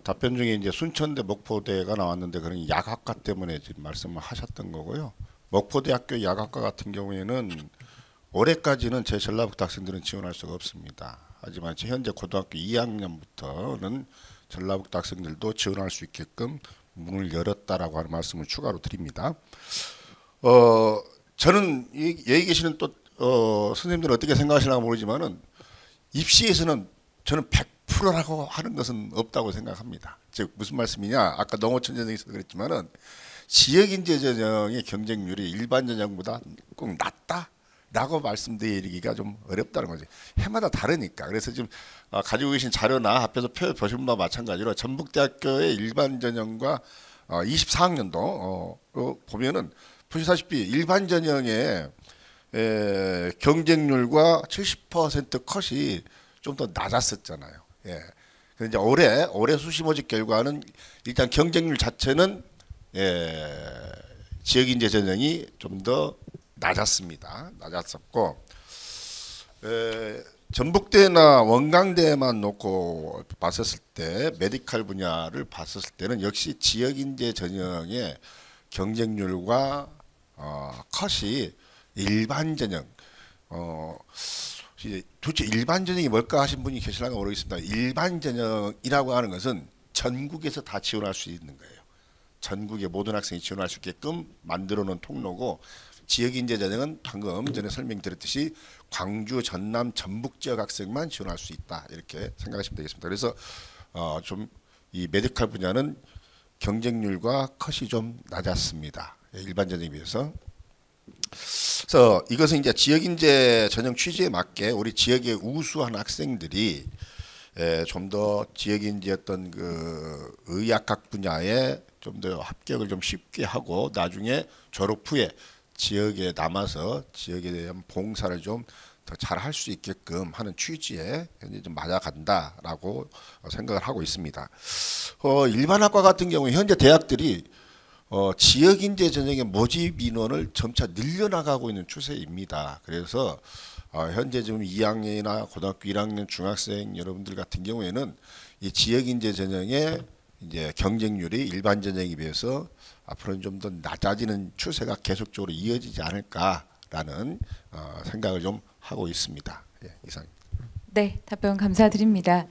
답변 중에 이제 순천대, 목포대가 나왔는데 그런 약학과 때문에 지금 말씀을 하셨던 거고요. 목포대학교 약학과 같은 경우에는 올해까지는 제 전라북도 학생들은 지원할 수가 없습니다. 하지만 현재 고등학교 2학년부터는 전라북도 학생들도 지원할 수 있게끔 문을 열었다라고 하는 말씀을 추가로 드립니다. 저는 여기 계시는 또 선생님들은 어떻게 생각하시나 모르지만은 입시에서는 저는 100%라고 하는 것은 없다고 생각합니다. 즉 무슨 말씀이냐? 아까 농어촌 전형에서 그랬지만은 지역인재 전형의 경쟁률이 일반 전형보다 꼭 낮다. 라고 말씀드리기가 좀 어렵다는 거지. 해마다 다르니까. 그래서 지금 가지고 계신 자료나 앞에서 표 보신 바와 마찬가지로 전북대학교의 일반 전형과 24학년도 보면은 보시다시피 일반 전형의 경쟁률과 70% 컷이 좀 더 낮았었잖아요. 예. 그런데 이제 올해 수시 모집 결과는 일단 경쟁률 자체는 지역인재 전형이 좀 더 낮았었고 전북대나 원광대만 놓고 봤었을 때 메디칼 분야를 봤었을 때는 역시 지역인재 전형의 경쟁률과 컷이 일반 전형 도대체 일반 전형이 뭘까 하신 분이 계실랑가 모르겠습니다. 일반 전형이라고 하는 것은 전국에서 다 지원할 수 있는 거예요. 전국의 모든 학생이 지원할 수 있게끔 만들어 놓은 통로고 지역인재 전형은 방금 전에 설명드렸듯이 광주, 전남, 전북 지역 학생만 지원할 수 있다 이렇게 생각하시면 되겠습니다. 그래서 좀 이 메디칼 분야는 경쟁률과 컷이 좀 낮았습니다. 일반 전형에 비해서. 그래서 이것은 이제 지역인재 전형 취지에 맞게 우리 지역의 우수한 학생들이 좀 더 지역인재 어떤 그 의학학 분야에 좀 더 합격을 좀 쉽게 하고 나중에 졸업 후에 지역에 남아서 지역에 대한 봉사를 좀 더 잘 할 수 있게끔 하는 취지에 현재 좀 맞아간다라고 생각을 하고 있습니다. 일반학과 같은 경우에 현재 대학들이 지역인재 전형의 모집 인원을 점차 늘려나가고 있는 추세입니다. 그래서 현재 지금 2학년이나 고등학교 1학년 중학생 여러분들 같은 경우에는 이 지역인재 전형의 이제 경쟁률이 일반 전형에 비해서 앞으로는 좀 더 낮아지는 추세가 계속적으로 이어지지 않을까라는 생각을 좀 하고 있습니다. 예, 이상입니다. 네, 답변 감사드립니다.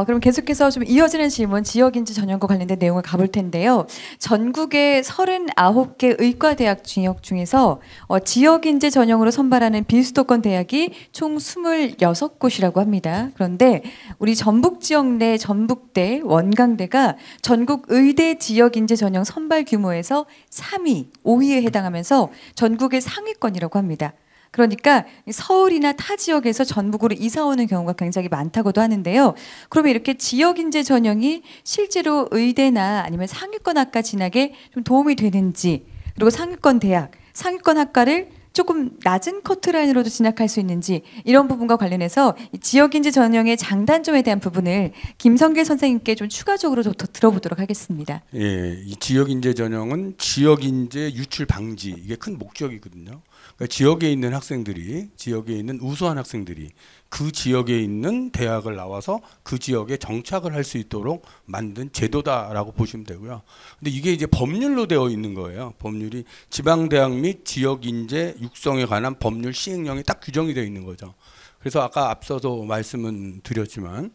그럼 계속해서 좀 이어지는 질문 지역인재 전형과 관련된 내용을 가볼 텐데요. 전국의 39개 의과대학 지역 중에서 지역인재 전형으로 선발하는 비수도권 대학이 총 26곳이라고 합니다. 그런데 우리 전북 지역 내 전북대, 원광대가 전국 의대 지역인재 전형 선발 규모에서 3위, 5위에 해당하면서 전국의 상위권이라고 합니다. 그러니까 서울이나 타 지역에서 전북으로 이사 오는 경우가 굉장히 많다고도 하는데요. 그러면 이렇게 지역인재 전형이 실제로 의대나 아니면 상위권 학과 진학에 좀 도움이 되는지, 그리고 상위권 대학, 상위권 학과를 조금 낮은 커트라인으로도 진학할 수 있는지, 이런 부분과 관련해서 이 지역인재 전형의 장단점에 대한 부분을 김성길 선생님께 좀 추가적으로 좀 더 들어보도록 하겠습니다. 예, 이 지역인재 전형은 지역인재 유출 방지, 이게 큰 목적이거든요. 그러니까 지역에 있는 학생들이, 지역에 있는 우수한 학생들이 그 지역에 있는 대학을 나와서 그 지역에 정착을 할 수 있도록 만든 제도다라고 보시면 되고요. 근데 이게 이제 법률로 되어 있는 거예요. 법률이 지방대학 및 지역인재 육성에 관한 법률 시행령이 딱 규정이 되어 있는 거죠. 그래서 아까 앞서도 말씀은 드렸지만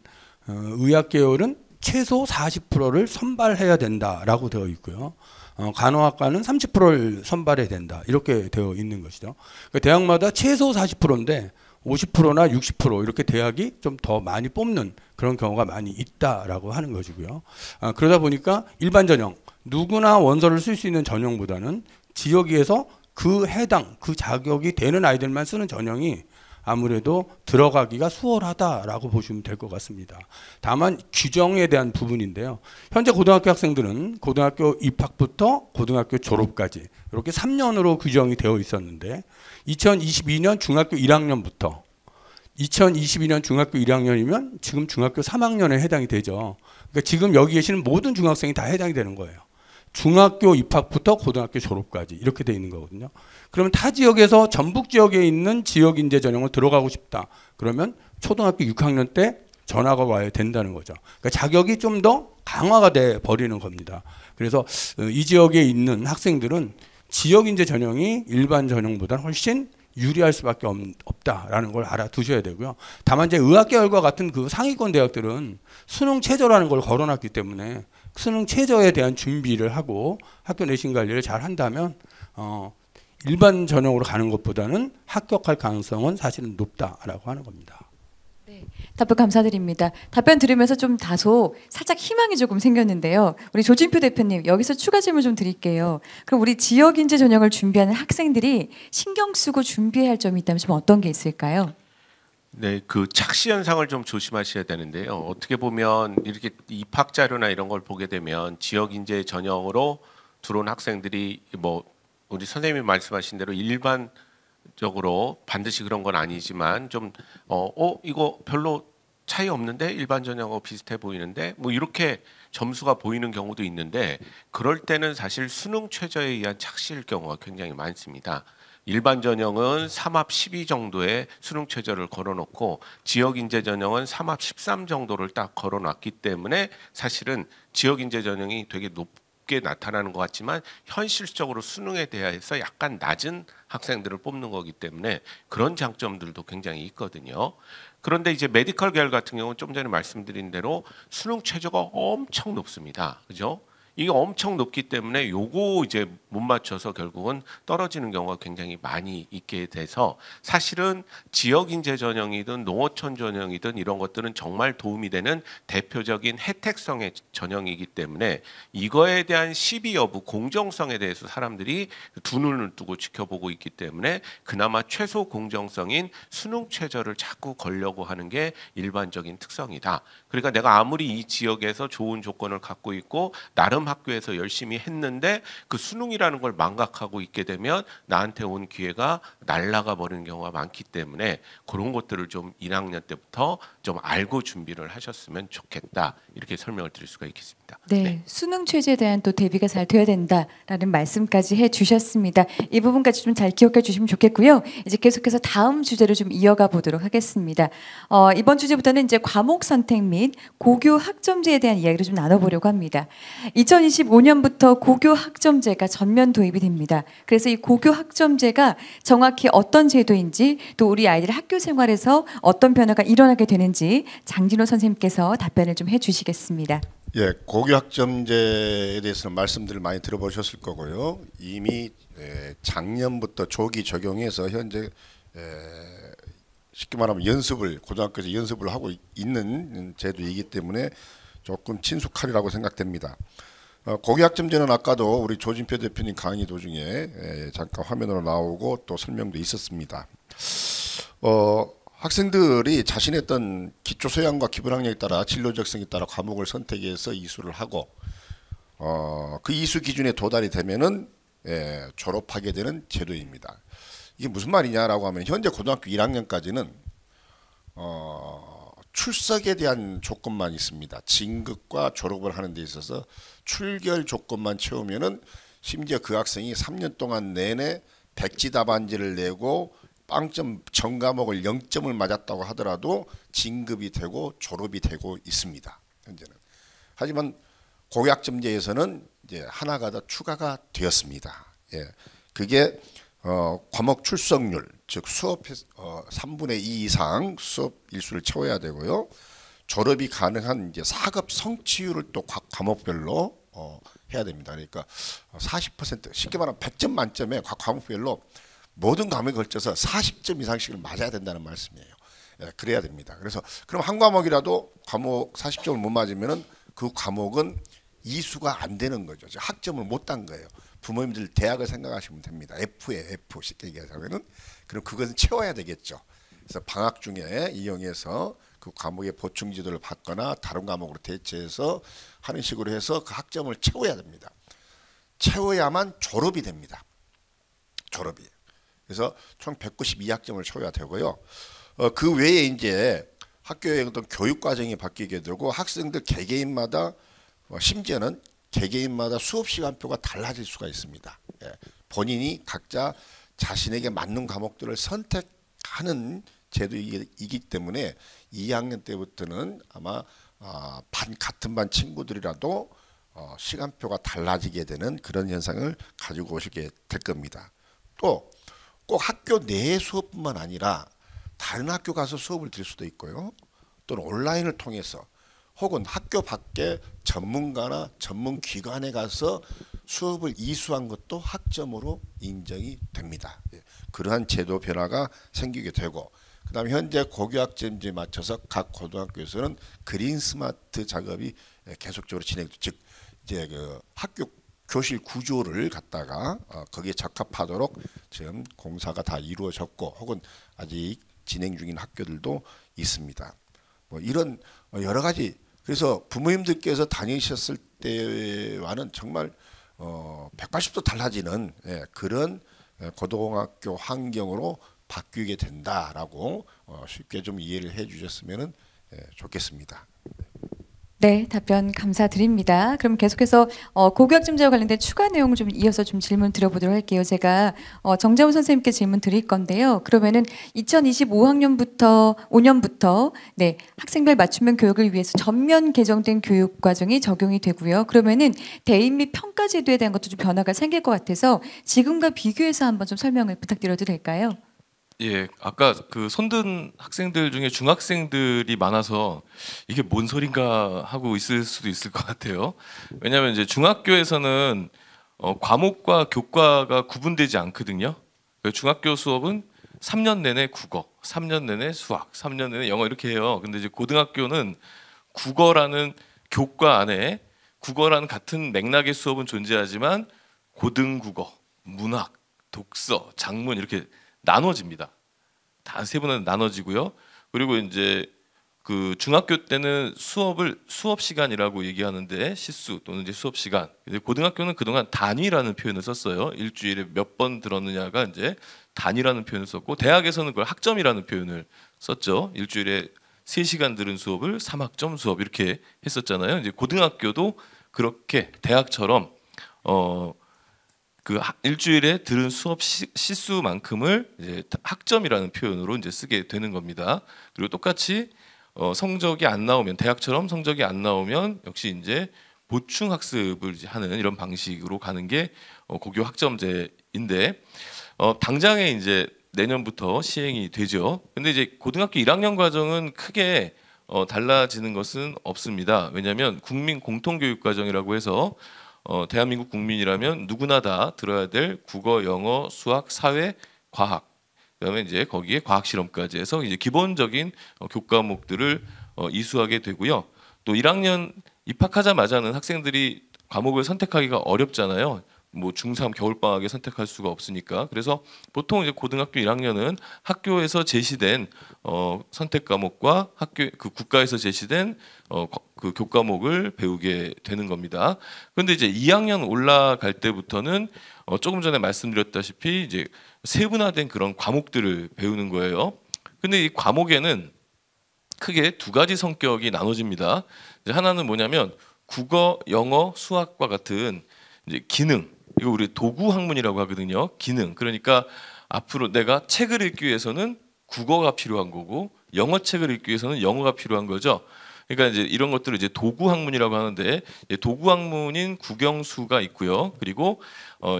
의학계열은 최소 40%를 선발해야 된다라고 되어 있고요. 간호학과는 30%를 선발해야 된다 이렇게 되어 있는 것이죠. 그러니까 대학마다 최소 40%인데 50%나 60% 이렇게 대학이 좀 더 많이 뽑는 그런 경우가 많이 있다라고 하는 것이고요. 그러다 보니까 일반 전형 누구나 원서를 쓸 수 있는 전형보다는 지역에서 그 해당 그 자격이 되는 아이들만 쓰는 전형이 아무래도 들어가기가 수월하다라고 보시면 될 것 같습니다. 다만 규정에 대한 부분인데요. 현재 고등학교 학생들은 고등학교 입학부터 고등학교 졸업까지 이렇게 3년으로 규정이 되어 있었는데 2022년 중학교 1학년부터 2022년 중학교 1학년이면 지금 중학교 3학년에 해당이 되죠. 그러니까 지금 여기 계시는 모든 중학생이 다 해당이 되는 거예요. 중학교 입학부터 고등학교 졸업까지 이렇게 돼 있는 거거든요. 그러면 타 지역에서 전북 지역에 있는 지역인재 전형을 들어가고 싶다. 그러면 초등학교 6학년 때 전화가 와야 된다는 거죠. 그러니까 자격이 좀 더 강화가 돼 버리는 겁니다. 그래서 이 지역에 있는 학생들은 지역인재 전형이 일반 전형보다 훨씬 유리할 수밖에 없다라는 걸 알아두셔야 되고요. 다만 이제 의학계열과 같은 그 상위권 대학들은 수능 최저라는 걸 걸어놨기 때문에 수능 최저에 대한 준비를 하고 학교 내신 관리를 잘 한다면 일반 전형으로 가는 것보다는 합격할 가능성은 사실은 높다라고 하는 겁니다. 네, 답변 감사드립니다. 답변 들으면서 좀 다소 살짝 희망이 조금 생겼는데요. 우리 조진표 대표님 여기서 추가 질문 좀 드릴게요. 그럼 우리 지역인재 전형을 준비하는 학생들이 신경 쓰고 준비해야 할 점이 있다면 좀 어떤 게 있을까요? 네, 그 착시 현상을 좀 조심하셔야 되는데요. 어떻게 보면 이렇게 입학 자료나 이런 걸 보게 되면 지역 인재 전형으로 들어온 학생들이 뭐 우리 선생님이 말씀하신 대로 일반적으로 반드시 그런 건 아니지만 좀 이거 별로 차이 없는데 일반 전형하고 비슷해 보이는데 뭐 이렇게 점수가 보이는 경우도 있는데 그럴 때는 사실 수능 최저에 의한 착시일 경우가 굉장히 많습니다. 일반 전형은 3합 12 정도의 수능 최저를 걸어놓고 지역 인재 전형은 3합 13 정도를 딱 걸어놨기 때문에 사실은 지역 인재 전형이 되게 높게 나타나는 것 같지만 현실적으로 수능에 대해서 약간 낮은 학생들을 뽑는 거기 때문에 그런 장점들도 굉장히 있거든요. 그런데 이제 메디컬 계열 같은 경우는 좀 전에 말씀드린 대로 수능 최저가 엄청 높습니다. 그죠? 이게 엄청 높기 때문에 요거 이제 못 맞춰서 결국은 떨어지는 경우가 굉장히 많이 있게 돼서 사실은 지역인재 전형이든 농어촌 전형이든 이런 것들은 정말 도움이 되는 대표적인 혜택성의 전형이기 때문에 이거에 대한 시비 여부, 공정성에 대해서 사람들이 두 눈을 두고 지켜보고 있기 때문에 그나마 최소 공정성인 수능 최저를 자꾸 걸려고 하는 게 일반적인 특성이다. 그러니까 내가 아무리 이 지역에서 좋은 조건을 갖고 있고 나름 학교에서 열심히 했는데 그 수능이라는 걸 망각하고 있게 되면 나한테 온 기회가 날아가 버리는 경우가 많기 때문에 그런 것들을 좀 1학년 때부터 좀 알고 준비를 하셨으면 좋겠다. 이렇게 설명을 드릴 수가 있겠습니다. 네, 수능 최저에 대한 또 대비가 잘 되어야 된다라는 말씀까지 해주셨습니다. 이 부분까지 좀 잘 기억해 주시면 좋겠고요. 이제 계속해서 다음 주제로 좀 이어가 보도록 하겠습니다. 이번 주제부터는 이제 과목 선택 및 고교 학점제에 대한 이야기를 좀 나눠보려고 합니다. 2025년부터 고교 학점제가 전면 도입이 됩니다. 그래서 이 고교 학점제가 정확히 어떤 제도인지 또 우리 아이들 학교 생활에서 어떤 변화가 일어나게 되는지 장진호 선생님께서 답변을 좀 해주시겠습니다. 예, 고교 학점제에 대해서는 말씀들을 많이 들어보셨을 거고요. 이미 작년부터 조기 적용해서 현재 쉽게 말하면 고등학교에서 연습을 하고 있는 제도이기 때문에 조금 친숙하리라고 생각됩니다. 고교 학점제는 아까도 우리 조진표 대표님 강의 도중에 잠깐 화면으로 나오고 또 설명도 있었습니다. 학생들이 자신의 어떤 기초 소양과 기본 학력에 따라 진로 적성에 따라 과목을 선택해서 이수를 하고 그 이수 기준에 도달이 되면은 졸업하게 되는 제도입니다. 이게 무슨 말이냐라고 하면 현재 고등학교 1학년까지는 출석에 대한 조건만 있습니다. 진급과 졸업을 하는 데 있어서 출결 조건만 채우면은 심지어 그 학생이 3년 동안 내내 백지 답안지를 내고 빵점 전 과목을 0점을 맞았다고 하더라도 진급이 되고 졸업이 되고 있습니다. 현재는. 하지만 공약점제에서는 이제 하나가 더 추가가 되었습니다. 예, 그게 과목 출석률, 즉 수업 3분의 2 이상 수업 일수를 채워야 되고요. 졸업이 가능한 이제 4급 성취율을 또 과목별로 해야 됩니다. 그러니까 40% 쉽게 말하면 100점 만점에 각 과목별로 모든 과목에 걸쳐서 40점 이상씩을 맞아야 된다는 말씀이에요. 예, 그래야 됩니다. 그래서 그럼 한 과목이라도 과목 40점을 못 맞으면은 그 과목은 이수가 안 되는 거죠. 학점을 못 딴 거예요. 부모님들 대학을 생각하시면 됩니다. F에 F 쉽게 얘기하자면은 그럼 그것은 채워야 되겠죠. 그래서 방학 중에 이용해서 그 과목의 보충 지도를 받거나 다른 과목으로 대체해서 하는 식으로 해서 그 학점을 채워야 됩니다. 채워야만 졸업이 됩니다. 졸업이. 그래서 총 192학점을 채워야 되고요. 그 외에 이제 학교의 어떤 교육 과정이 바뀌게 되고 학생들 개개인마다 심지어는 개개인마다 수업 시간표가 달라질 수가 있습니다. 예, 본인이 각자 자신에게 맞는 과목들을 선택하는 제도이기 때문에 2학년 때부터는 아마 같은 반 친구들이라도 시간표가 달라지게 되는 그런 현상을 가지고 오시게 될 겁니다. 또 꼭 학교 내 수업뿐만 아니라 다른 학교 가서 수업을 들을 수도 있고요. 또는 온라인을 통해서 혹은 학교 밖에 전문가나 전문기관에 가서 수업을 이수한 것도 학점으로 인정이 됩니다. 그러한 제도 변화가 생기게 되고 그 다음에 현재 고교학점제에 맞춰서 각 고등학교에서는 그린 스마트 작업이 계속적으로 진행돼, 즉 이제 그 학교 교실 구조를 갖다가 거기에 적합하도록 지금 공사가 다 이루어졌고 혹은 아직 진행 중인 학교들도 있습니다. 뭐 이런 여러 가지, 그래서 부모님들께서 다니셨을 때와는 정말 180도 달라지는 그런 고등학교 환경으로 바뀌게 된다라고 쉽게 좀 이해를 해주셨으면 좋겠습니다. 네, 답변 감사드립니다. 그럼 계속해서 고교학점제와 관련된 추가 내용을 좀 이어서 좀 질문 드려보도록 할게요. 제가 정재훈 선생님께 질문 드릴 건데요. 그러면은 2025학년부터 네, 학생별 맞춤형 교육을 위해서 전면 개정된 교육 과정이 적용이 되고요. 그러면은 대입 및 평가 제도에 대한 것도 좀 변화가 생길 것 같아서 지금과 비교해서 한번 좀 설명을 부탁드려도 될까요? 예, 아까 그 손든 학생들 중에 중학생들이 많아서 이게 뭔 소린가 하고 있을 수도 있을 것 같아요. 왜냐하면 이제 중학교에서는 과목과 교과가 구분되지 않거든요. 중학교 수업은 3년 내내 국어, 3년 내내 수학, 3년 내내 영어 이렇게 해요. 근데 이제 고등학교는 국어라는 교과 안에 국어라는 같은 맥락의 수업은 존재하지만 고등국어, 문학, 독서, 작문 이렇게 나눠집니다. 다 세분화는 나눠지고요. 그리고 이제 그 중학교 때는 수업 시간이라고 얘기하는데 시수 또는 이제 수업 시간. 근데 고등학교는 그동안 단위라는 표현을 썼어요. 일주일에 몇 번 들었느냐가 이제 단위라는 표현을 썼고 대학에서는 그걸 학점이라는 표현을 썼죠. 일주일에 3시간 들은 수업을 3학점 수업 이렇게 했었잖아요. 이제 고등학교도 그렇게 대학처럼 그 일주일에 들은 수업 시수만큼을 이제 학점이라는 표현으로 이제 쓰게 되는 겁니다. 그리고 똑같이 성적이 안 나오면 대학처럼 성적이 안 나오면 역시 이제 보충 학습을 이제 하는 이런 방식으로 가는 게 고교 학점제인데 당장에 이제 내년부터 시행이 되죠. 근데 이제 고등학교 1학년 과정은 크게 달라지는 것은 없습니다. 왜냐하면 국민 공통교육 과정이라고 해서 대한민국 국민이라면 누구나 다 들어야 될 국어, 영어, 수학, 사회, 과학, 그다음에 이제 거기에 과학 실험까지 해서 이제 기본적인 교과목들을 이수하게 되고요. 또 1학년 입학하자마자는 학생들이 과목을 선택하기가 어렵잖아요. 뭐 중3 겨울방학에 선택할 수가 없으니까. 그래서 보통 이제 고등학교 1학년은 학교에서 제시된 선택 과목과 학교 그 국가에서 제시된 그 교과목을 배우게 되는 겁니다. 그런데 이제 2학년 올라갈 때부터는 조금 전에 말씀드렸다시피 이제 세분화된 그런 과목들을 배우는 거예요. 근데 이 과목에는 크게 두 가지 성격이 나눠집니다. 이제 하나는 뭐냐면 국어, 영어, 수학과 같은 이제 기능, 이거 우리 도구 학문이라고 하거든요. 기능. 그러니까 앞으로 내가 책을 읽기 위해서는 국어가 필요한 거고 영어 책을 읽기 위해서는 영어가 필요한 거죠. 그러니까 이제 이런 것들을 이제 도구 학문이라고 하는데 도구 학문인 국영수가 있고요. 그리고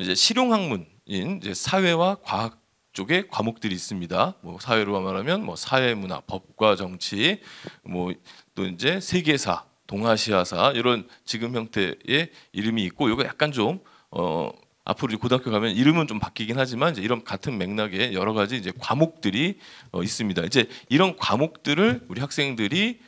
이제 실용 학문인 이제 사회와 과학 쪽의 과목들이 있습니다. 뭐 사회로 말하면 뭐 사회문화, 법과 정치, 뭐 또 이제 세계사, 동아시아사 이런 지금 형태의 이름이 있고 이거 약간 좀 앞으로 이제 고등학교 가면 이름은 좀 바뀌긴 하지만 이제 이런 같은 맥락의 여러 가지 이제 과목들이 있습니다. 이제 이런 과목들을 우리 학생들이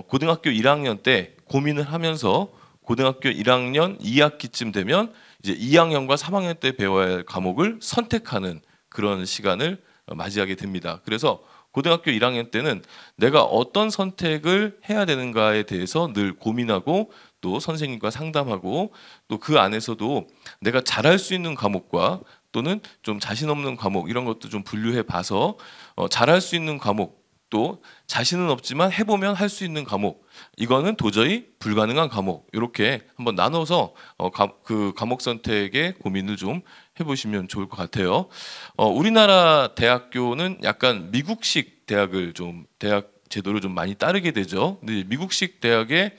고등학교 1학년 때 고민을 하면서 고등학교 1학년 2학기쯤 되면 이제 2학년과 3학년 때 배워야 할 과목을 선택하는 그런 시간을 맞이하게 됩니다. 그래서 고등학교 1학년 때는 내가 어떤 선택을 해야 되는가에 대해서 늘 고민하고 또 선생님과 상담하고 또 그 안에서도 내가 잘할 수 있는 과목과 또는 좀 자신 없는 과목 이런 것도 좀 분류해 봐서 잘할 수 있는 과목 또 자신은 없지만 해보면 할 수 있는 과목 이거는 도저히 불가능한 과목 이렇게 한번 나눠서 그 과목 선택의 고민을 좀 해보시면 좋을 것 같아요. 우리나라 대학교는 약간 미국식 대학을 좀 대학 제도를 좀 많이 따르게 되죠. 근데 미국식 대학의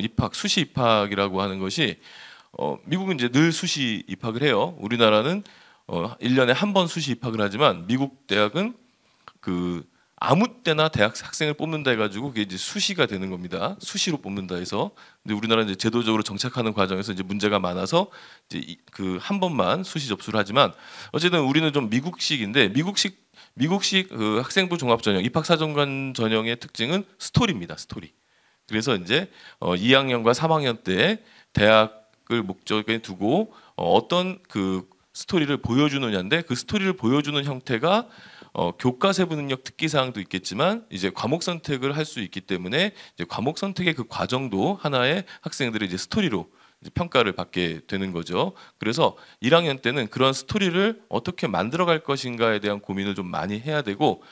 입학 수시 입학이라고 하는 것이 미국은 이제 늘 수시 입학을 해요. 우리나라는 1년에 한 번 수시 입학을 하지만 미국 대학은 그 아무 때나 대학 학생을 뽑는다 해가지고 그게 이제 수시가 되는 겁니다. 수시로 뽑는다 해서. 근데 우리나라는 이제 제도적으로 정착하는 과정에서 이제 문제가 많아서 이제 그 한 번만 수시 접수를 하지만 어쨌든 우리는 좀 미국식인데 미국식 그 학생부 종합전형 입학사정관 전형의 특징은 스토리입니다. 스토리. 그래서 이제 2학년과 3학년 때 대학을 목적에 두고 어떤 그 스토리를 보여주느냐인데 그 스토리를 보여주는 형태가 교과 세부 능력 특기 사항도 있겠지만 이제 과목 선택을 할 수 있기 때문에 이제 과목 선택의 그 과정도 하나의 학생들의 이제 스토리로 이제 평가를 받게 되는 거죠. 그래서 1학년 때는 그런 스토리를 어떻게 만들어갈 것인가에 대한 고민을 좀 많이 해야 되고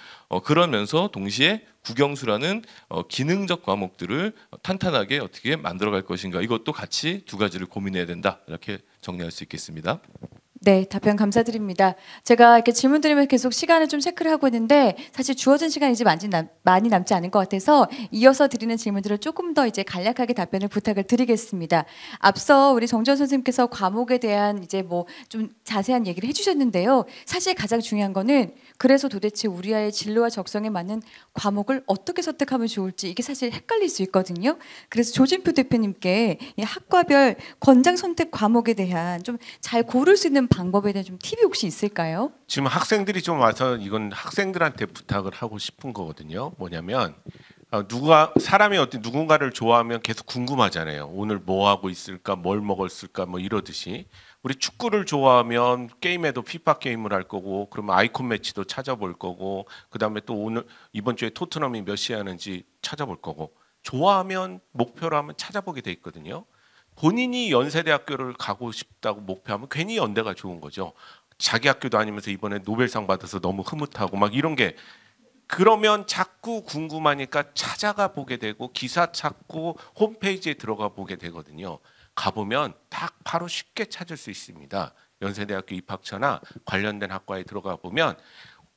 그러면서 동시에 국영수라는 기능적 과목들을 탄탄하게 어떻게 만들어갈 것인가 이것도 같이 두 가지를 고민해야 된다 이렇게 정리할 수 있겠습니다. 네, 답변 감사드립니다. 제가 이렇게 질문 드리면서 계속 시간을 좀 체크를 하고 있는데 사실 주어진 시간이 이제 많이 남지 않은 것 같아서 이어서 드리는 질문들을 조금 더 이제 간략하게 답변을 부탁을 드리겠습니다. 앞서 우리 정지원 선생님께서 과목에 대한 이제 뭐 좀 자세한 얘기를 해주셨는데요. 사실 가장 중요한 거는 그래서 도대체 우리 아이의 진로와 적성에 맞는 과목을 어떻게 선택하면 좋을지 이게 사실 헷갈릴 수 있거든요. 그래서 조진표 대표님께 이 학과별 권장 선택 과목에 대한 좀 잘 고를 수 있는 방법에 대한 좀 팁이 혹시 있을까요? 지금 학생들이 좀 와서 이건 학생들한테 부탁을 하고 싶은 거거든요. 뭐냐면 사람이 어떤 누군가를 좋아하면 계속 궁금하잖아요. 오늘 뭐 하고 있을까, 뭘 먹었을까, 뭐 이러듯이 우리 축구를 좋아하면 게임에도 피파 게임을 할 거고, 그러면 아이콘 매치도 찾아볼 거고, 그 다음에 또 이번 주에 토트넘이 몇 시에 하는지 찾아볼 거고, 좋아하면 목표로 하면 찾아보게 돼 있거든요. 본인이 연세대학교를 가고 싶다고 목표하면 괜히 연대가 좋은 거죠. 자기 학교도 아니면서 이번에 노벨상 받아서 너무 흐뭇하고 막 이런 게 그러면 자꾸 궁금하니까 찾아가 보게 되고 기사 찾고 홈페이지에 들어가 보게 되거든요. 가보면 딱 바로 쉽게 찾을 수 있습니다. 연세대학교 입학처나 관련된 학과에 들어가 보면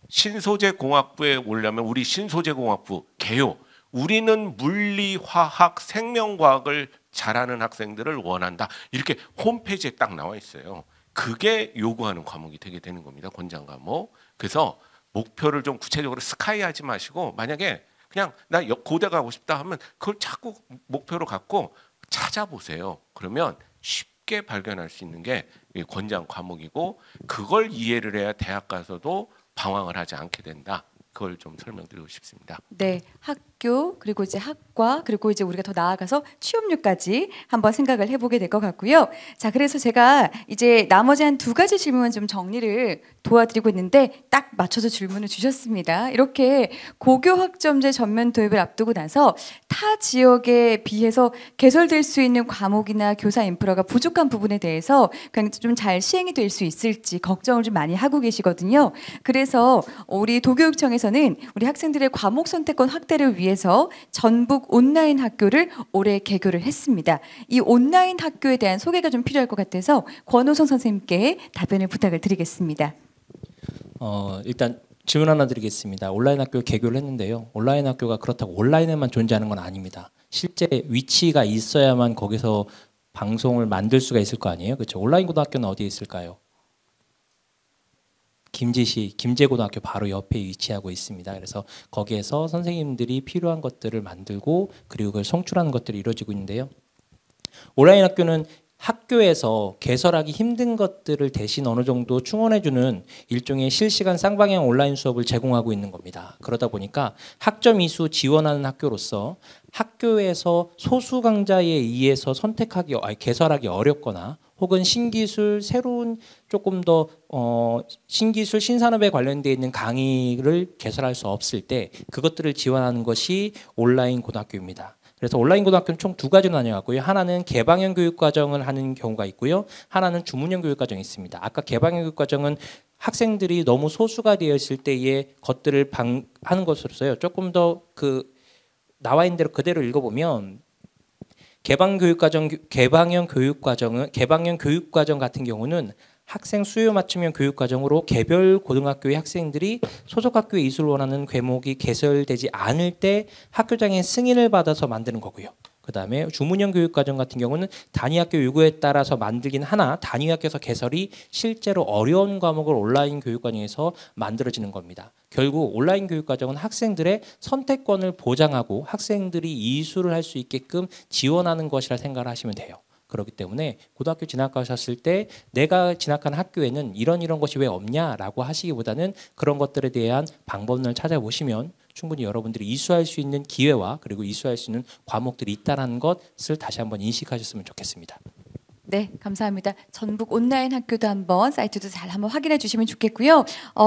신소재공학부에 오려면 우리 신소재공학부 개요. 우리는 물리, 화학, 생명과학을 잘하는 학생들을 원한다. 이렇게 홈페이지에 딱 나와 있어요. 그게 요구하는 과목이 되게 되는 겁니다. 권장 과목. 그래서 목표를 좀 구체적으로 스카이하지 마시고 만약에 그냥 나 고대 가고 싶다 하면 그걸 자꾸 목표로 갖고 찾아보세요. 그러면 쉽게 발견할 수 있는 게 권장 과목이고 그걸 이해를 해야 대학 가서도 방황을 하지 않게 된다. 그걸 좀 설명드리고 싶습니다. 네, 학교 그리고 이제 학과 그리고 이제 우리가 더 나아가서 취업률까지 한번 생각을 해보게 될 것 같고요. 자, 그래서 제가 이제 나머지 한 두 가지 질문 좀 정리를 도와드리고 있는데 딱 맞춰서 질문을 주셨습니다. 이렇게 고교 학점제 전면 도입을 앞두고 나서 타 지역에 비해서 개설될 수 있는 과목이나 교사 인프라가 부족한 부분에 대해서 그냥 좀 잘 시행이 될 수 있을지 걱정을 좀 많이 하고 계시거든요. 그래서 우리 도교육청에서는 우리 학생들의 과목 선택권 확대를 위해서 전북 온라인 학교를 올해 개교를 했습니다. 이 온라인 학교에 대한 소개가 좀 필요할 것 같아서 권호성 선생님께 답변을 부탁을 드리겠습니다. 일단 질문 하나 드리겠습니다. 온라인 학교 개교를 했는데요. 온라인 학교가 그렇다고 온라인에만 존재하는 건 아닙니다. 실제 위치가 있어야만 거기서 방송을 만들 수가 있을 거 아니에요. 그렇죠? 온라인 고등학교는 어디에 있을까요? 김제시 김제고등학교 바로 옆에 위치하고 있습니다. 그래서 거기에서 선생님들이 필요한 것들을 만들고 그리고 그걸 송출하는 것들이 이루어지고 있는데요. 온라인 학교는 학교에서 개설하기 힘든 것들을 대신 어느 정도 충원해주는 일종의 실시간 쌍방향 온라인 수업을 제공하고 있는 겁니다. 그러다 보니까 학점 이수 지원하는 학교로서 학교에서 소수 강자에 의해서 개설하기 어렵거나 혹은 신기술 새로운 조금 더 신기술 신산업에 관련되어 있는 강의를 개설할 수 없을 때 그것들을 지원하는 것이 온라인 고등학교입니다. 그래서 온라인 고등학교는 총 두 가지로 나뉘어갖고요. 하나는 개방형 교육과정을 하는 경우가 있고요. 하나는 주문형 교육과정이 있습니다. 아까 개방형 교육과정은 학생들이 너무 소수가 되어 있을 때의 것들을 하는 것으로서요. 조금 더 나와 있는 대로 그대로 읽어보면 개방형 교육과정 같은 경우는 학생 수요 맞춤형 교육과정으로 개별 고등학교의 학생들이 소속 학교에 이수를 원하는 과목이 개설되지 않을 때 학교장의 승인을 받아서 만드는 거고요. 그 다음에 주문형 교육과정 같은 경우는 단위학교 요구에 따라서 만들긴 하나 단위학교에서 개설이 실제로 어려운 과목을 온라인 교육과정에서 만들어지는 겁니다. 결국 온라인 교육과정은 학생들의 선택권을 보장하고 학생들이 이수를 할 수 있게끔 지원하는 것이라 생각을 하시면 돼요. 그렇기 때문에 고등학교 진학하셨을 때 내가 진학한 학교에는 이런 것이 왜 없냐라고 하시기보다는 그런 것들에 대한 방법론을 찾아보시면 충분히 여러분들이 이수할 수 있는 기회와 그리고 이수할 수 있는 과목들이 있다는 것을 다시 한번 인식하셨으면 좋겠습니다. 네, 감사합니다. 전북 온라인 학교도 한번 사이트도 잘 한번 확인해 주시면 좋겠고요.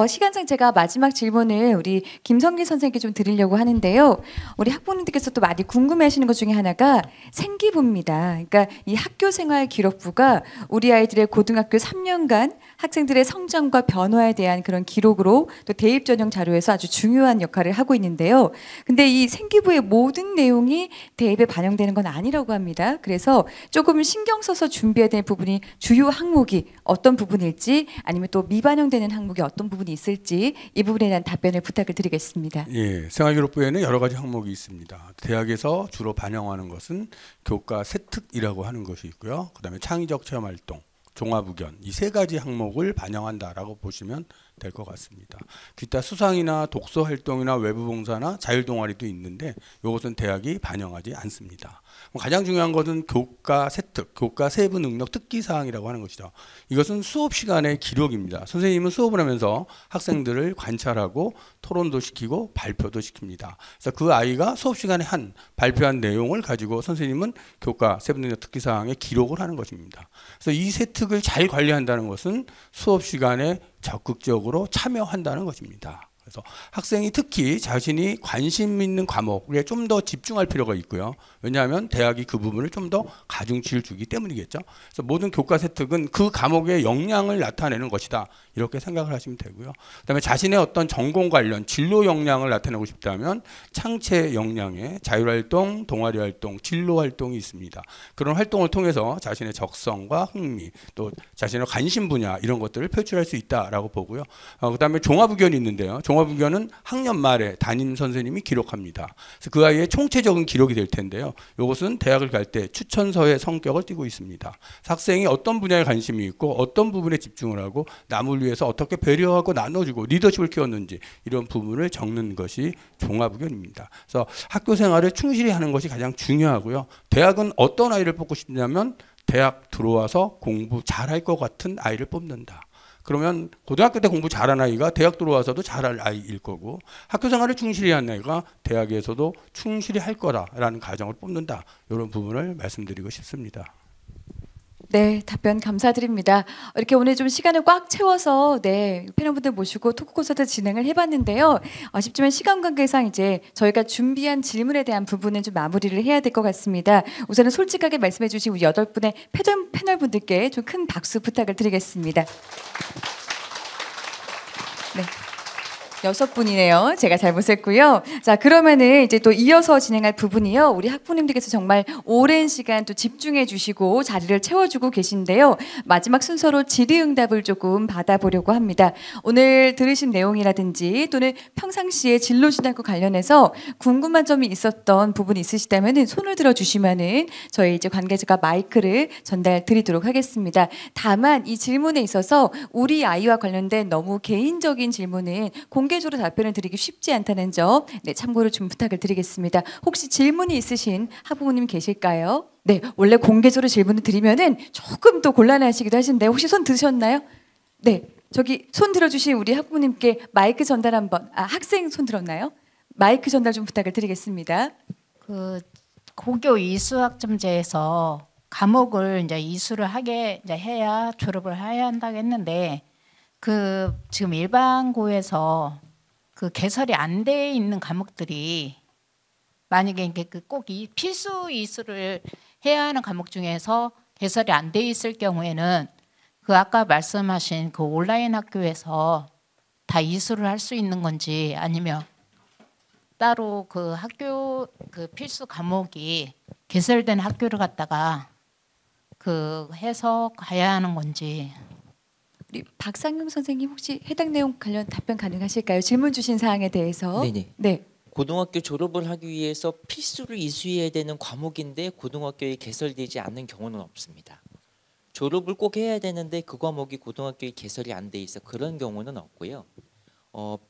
시간상 제가 마지막 질문을 우리 김성길 선생님께 좀 드리려고 하는데요. 우리 학부모님들께서 또 많이 궁금해하시는 것 중에 하나가 생기부입니다. 그러니까 이 학교 생활 기록부가 우리 아이들의 고등학교 3년간 학생들의 성장과 변화에 대한 그런 기록으로 또 대입 전형 자료에서 아주 중요한 역할을 하고 있는데요. 근데 이 생기부의 모든 내용이 대입에 반영되는 건 아니라고 합니다. 그래서 조금 신경 써서 준비해야 될 부분이 주요 항목이 어떤 부분일지 아니면 또 미반영되는 항목이 어떤 부분이 있을지 이 부분에 대한 답변을 부탁을 드리겠습니다. 예, 생활기록부에는 여러 가지 항목이 있습니다. 대학에서 주로 반영하는 것은 교과 세특이라고 하는 것이 있고요. 그다음에 창의적 체험활동, 종합의견 이 세 가지 항목을 반영한다라고 보시면 될 것 같습니다. 기타 수상이나 독서 활동이나 외부 봉사나 자율 동아리도 있는데 이것은 대학이 반영하지 않습니다. 가장 중요한 것은 교과 세특, 교과 세부 능력 특기 사항이라고 하는 것이죠. 이것은 수업 시간의 기록입니다. 선생님은 수업을 하면서 학생들을 관찰하고 토론도 시키고 발표도 시킵니다. 그래서 그 아이가 수업 시간에 발표한 내용을 가지고 선생님은 교과 세부 능력 특기 사항에 기록을 하는 것입니다. 그래서 이 세특을 잘 관리한다는 것은 수업 시간에 적극적으로 참여한다는 것입니다. 그래서 학생이 특히 자신이 관심 있는 과목에 좀 더 집중할 필요가 있고요. 왜냐하면 대학이 그 부분을 좀 더 가중치를 주기 때문이겠죠. 그래서 모든 교과 세특은 그 과목의 역량을 나타내는 것이다. 이렇게 생각을 하시면 되고요. 그다음에 자신의 어떤 전공 관련 진로 역량을 나타내고 싶다면 창체 역량에 자율활동, 동아리활동, 진로활동이 있습니다. 그런 활동을 통해서 자신의 적성과 흥미, 또 자신의 관심 분야 이런 것들을 표출할 수 있다라고 보고요. 그다음에 종합의견이 있는데요. 종합의견은 학년 말에 담임 선생님이 기록합니다. 그래서 그 아이의 총체적인 기록이 될 텐데요. 이것은 대학을 갈 때 추천서의 성격을 띠고 있습니다. 학생이 어떤 분야에 관심이 있고 어떤 부분에 집중을 하고 남을 위해서 어떻게 배려하고 나눠주고 리더십을 키웠는지 이런 부분을 적는 것이 종합의견입니다. 그래서 학교 생활을 충실히 하는 것이 가장 중요하고요. 대학은 어떤 아이를 뽑고 싶냐면 대학 들어와서 공부 잘할 것 같은 아이를 뽑는다. 그러면 고등학교 때 공부 잘한 아이가 대학 들어와서도 잘할 아이일 거고 학교 생활을 충실히 한 아이가 대학에서도 충실히 할 거라라는 가정을 뽑는다. 이런 부분을 말씀드리고 싶습니다. 네, 답변 감사드립니다. 이렇게 오늘 좀 시간을 꽉 채워서 패널분들 모시고 토크 콘서트 진행을 해봤는데요. 아쉽지만 시간 관계상 이제 저희가 준비한 질문에 대한 부분은 좀 마무리를 해야 될 것 같습니다. 우선은 솔직하게 말씀해주신 우리 8분의 패널분들께 좀 큰 박수 부탁을 드리겠습니다. 네. 6분이네요. 제가 잘못했고요. 자, 그러면은 이제 또 이어서 진행할 부분이요. 우리 학부모님들께서 정말 오랜 시간 또 집중해 주시고 자리를 채워주고 계신데요. 마지막 순서로 질의응답을 조금 받아보려고 합니다. 오늘 들으신 내용이라든지 또는 평상시에 진로진학과 관련해서 궁금한 점이 있었던 부분이 있으시다면은 손을 들어주시면은 저희 이제 관계자가 마이크를 전달 드리도록 하겠습니다. 다만 이 질문에 있어서 우리 아이와 관련된 너무 개인적인 질문은 공개적으로 답변을 드리기 쉽지 않다는 점, 네, 참고로 좀 부탁을 드리겠습니다. 혹시 질문이 있으신 학부모님 계실까요? 네, 원래 공개적으로 질문을 드리면은 조금 더 곤란하시기도 하신데 혹시 손 드셨나요? 네, 저기 손 들어주신 우리 학부모님께 마이크 전달 한번. 학생 손 들었나요? 마이크 전달 좀 부탁을 드리겠습니다. 그 고교 이수학점제에서 과목을 이제 이수를 하게 이제 해야 졸업을 해야 한다고 했는데. 그 지금 일반고에서 그 개설이 안 돼 있는 과목들이 만약에 이게 꼭 이 필수 이수를 해야 하는 과목 중에서 개설이 안 돼 있을 경우에는 그 아까 말씀하신 그 온라인 학교에서 다 이수를 할 수 있는 건지 아니면 따로 그 학교 그 필수 과목이 개설된 학교를 갖다가 그 해서 가야 하는 건지. 우리 박상용 선생님 혹시 해당 내용 관련 답변 가능하실까요? 질문 주신 사항에 대해서. 네네. 네. 고등학교 졸업을 하기 위해서 필수로 이수해야 되는 과목인데 고등학교에 개설되지 않는 경우는 없습니다. 졸업을 꼭 해야 되는데 그 과목이 고등학교에 개설이 안 돼 있어 그런 경우는 없고요.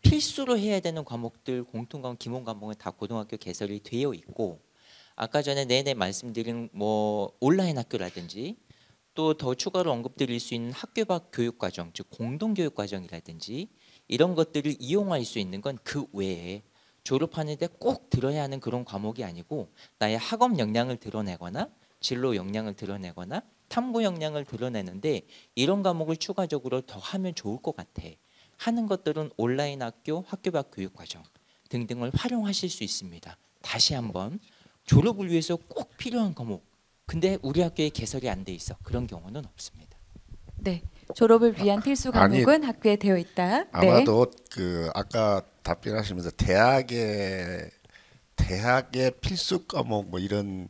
필수로 해야 되는 과목들 공통과목, 기본 과목은 다 고등학교 개설이 되어 있고 아까 전에 내내 말씀드린 뭐 온라인 학교라든지 또 더 추가로 언급드릴 수 있는 학교 밖 교육과정, 즉 공동교육과정이라든지 이런 것들을 이용할 수 있는 건 그 외에 졸업하는데 꼭 들어야 하는 그런 과목이 아니고 나의 학업 역량을 드러내거나 진로 역량을 드러내거나 탐구 역량을 드러내는데 이런 과목을 추가적으로 더 하면 좋을 것 같아 하는 것들은 온라인 학교, 학교 밖 교육과정 등등을 활용하실 수 있습니다. 다시 한번 졸업을 위해서 꼭 필요한 과목 근데 우리 학교에 개설이 안 돼 있어 그런 경우는 없습니다. 네, 졸업을 위한 필수 과목은 학교에 되어 있다. 아마도 네. 그 아까 답변하시면서 대학의 필수 과목 뭐 이런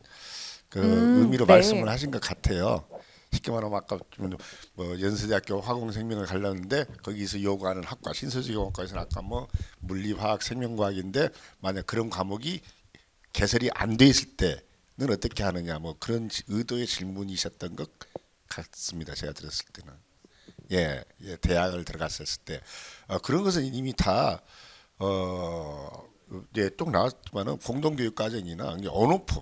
그 의미로 네. 말씀을 하신 것 같아요. 쉽게 말하면 아까 뭐 연세대학교 화공생명을 가려는데 거기서 요구하는 학과 신서지공학과에서는 아까 뭐 물리화학 생명과학인데 만약 그런 과목이 개설이 안 돼 있을 때 는 어떻게 하느냐 뭐 그런 의도의 질문이셨던 것 같습니다. 제가 들었을 때는 예 대학을 들어갔을 때 그런 것은 이미 다 예, 쭉 나왔지만은 공동교육과정이나 언어프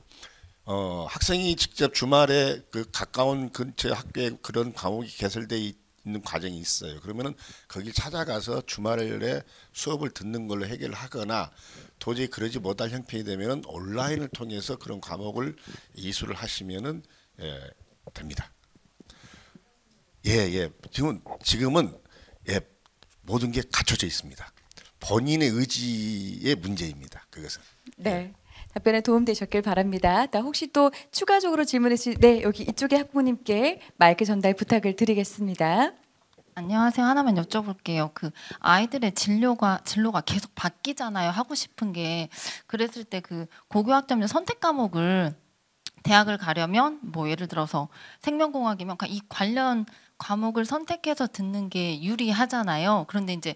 학생이 직접 주말에 그 가까운 근처 학교에 그런 과목이 개설돼 있는 과정이 있어요. 그러면은 거기 찾아가서 주말에 수업을 듣는 걸로 해결하거나 도저히 그러지 못할 형편이 되면은 온라인을 통해서 그런 과목을 이수를 하시면은 됩니다. 예. 지금은 예, 모든 게 갖춰져 있습니다. 본인의 의지의 문제입니다. 그것은. 네. 답변에 도움되셨길 바랍니다. 혹시 또 추가적으로 질문하실 네, 여기 이쪽에 학부모님께 마이크 전달 부탁을 드리겠습니다. 안녕하세요. 하나만 여쭤볼게요. 그 아이들의 진로가 계속 바뀌잖아요. 하고 싶은 게. 그랬을 때 그 고교학점제 선택 과목을 대학을 가려면 뭐 예를 들어서 생명공학이면 이 관련 과목을 선택해서 듣는 게 유리하잖아요. 그런데 이제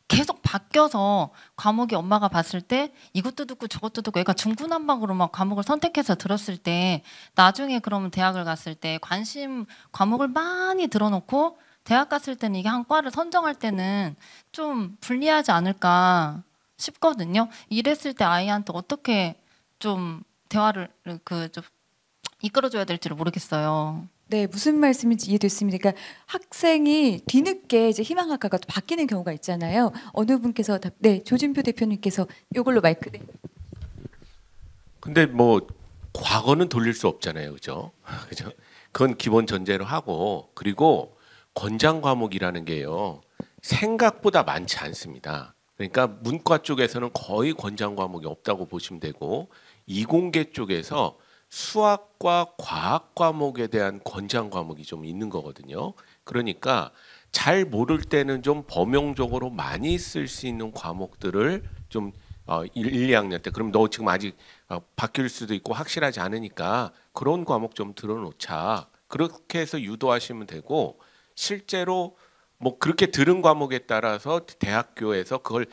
계속 바뀌어서 과목이 엄마가 봤을 때 이것도 듣고 저것도 듣고 애가 중구난방으로 막 과목을 선택해서 들었을 때 나중에 그러면 대학을 갔을 때 관심 과목을 많이 들어놓고 대학 갔을 때는 이게 한 과를 선정할 때는 좀 불리하지 않을까 싶거든요. 이랬을 때 아이한테 어떻게 좀 대화를 좀 이끌어줘야 될지를 모르겠어요. 네, 무슨 말씀인지 이해됐습니다. 그러니까 학생이 뒤늦게 이제 희망학과가 또 바뀌는 경우가 있잖아요. 어느 분께서 네, 조진표 대표님께서 이걸로 마이크. 네. 근데 뭐 과거는 돌릴 수 없잖아요, 그죠? 그죠? 그건 기본 전제로 하고 그리고 권장 과목이라는 게요 생각보다 많지 않습니다. 그러니까 문과 쪽에서는 거의 권장 과목이 없다고 보시면 되고 이공계 쪽에서 수학과 과학 과목에 대한 권장 과목이 좀 있는 거거든요. 그러니까 잘 모를 때는 좀 범용적으로 많이 쓸 수 있는 과목들을 좀 1, 2학년 때 그럼 너 지금 아직 바뀔 수도 있고 확실하지 않으니까 그런 과목 좀 들어놓자. 그렇게 해서 유도하시면 되고 실제로 뭐 그렇게 들은 과목에 따라서 대학교에서 그걸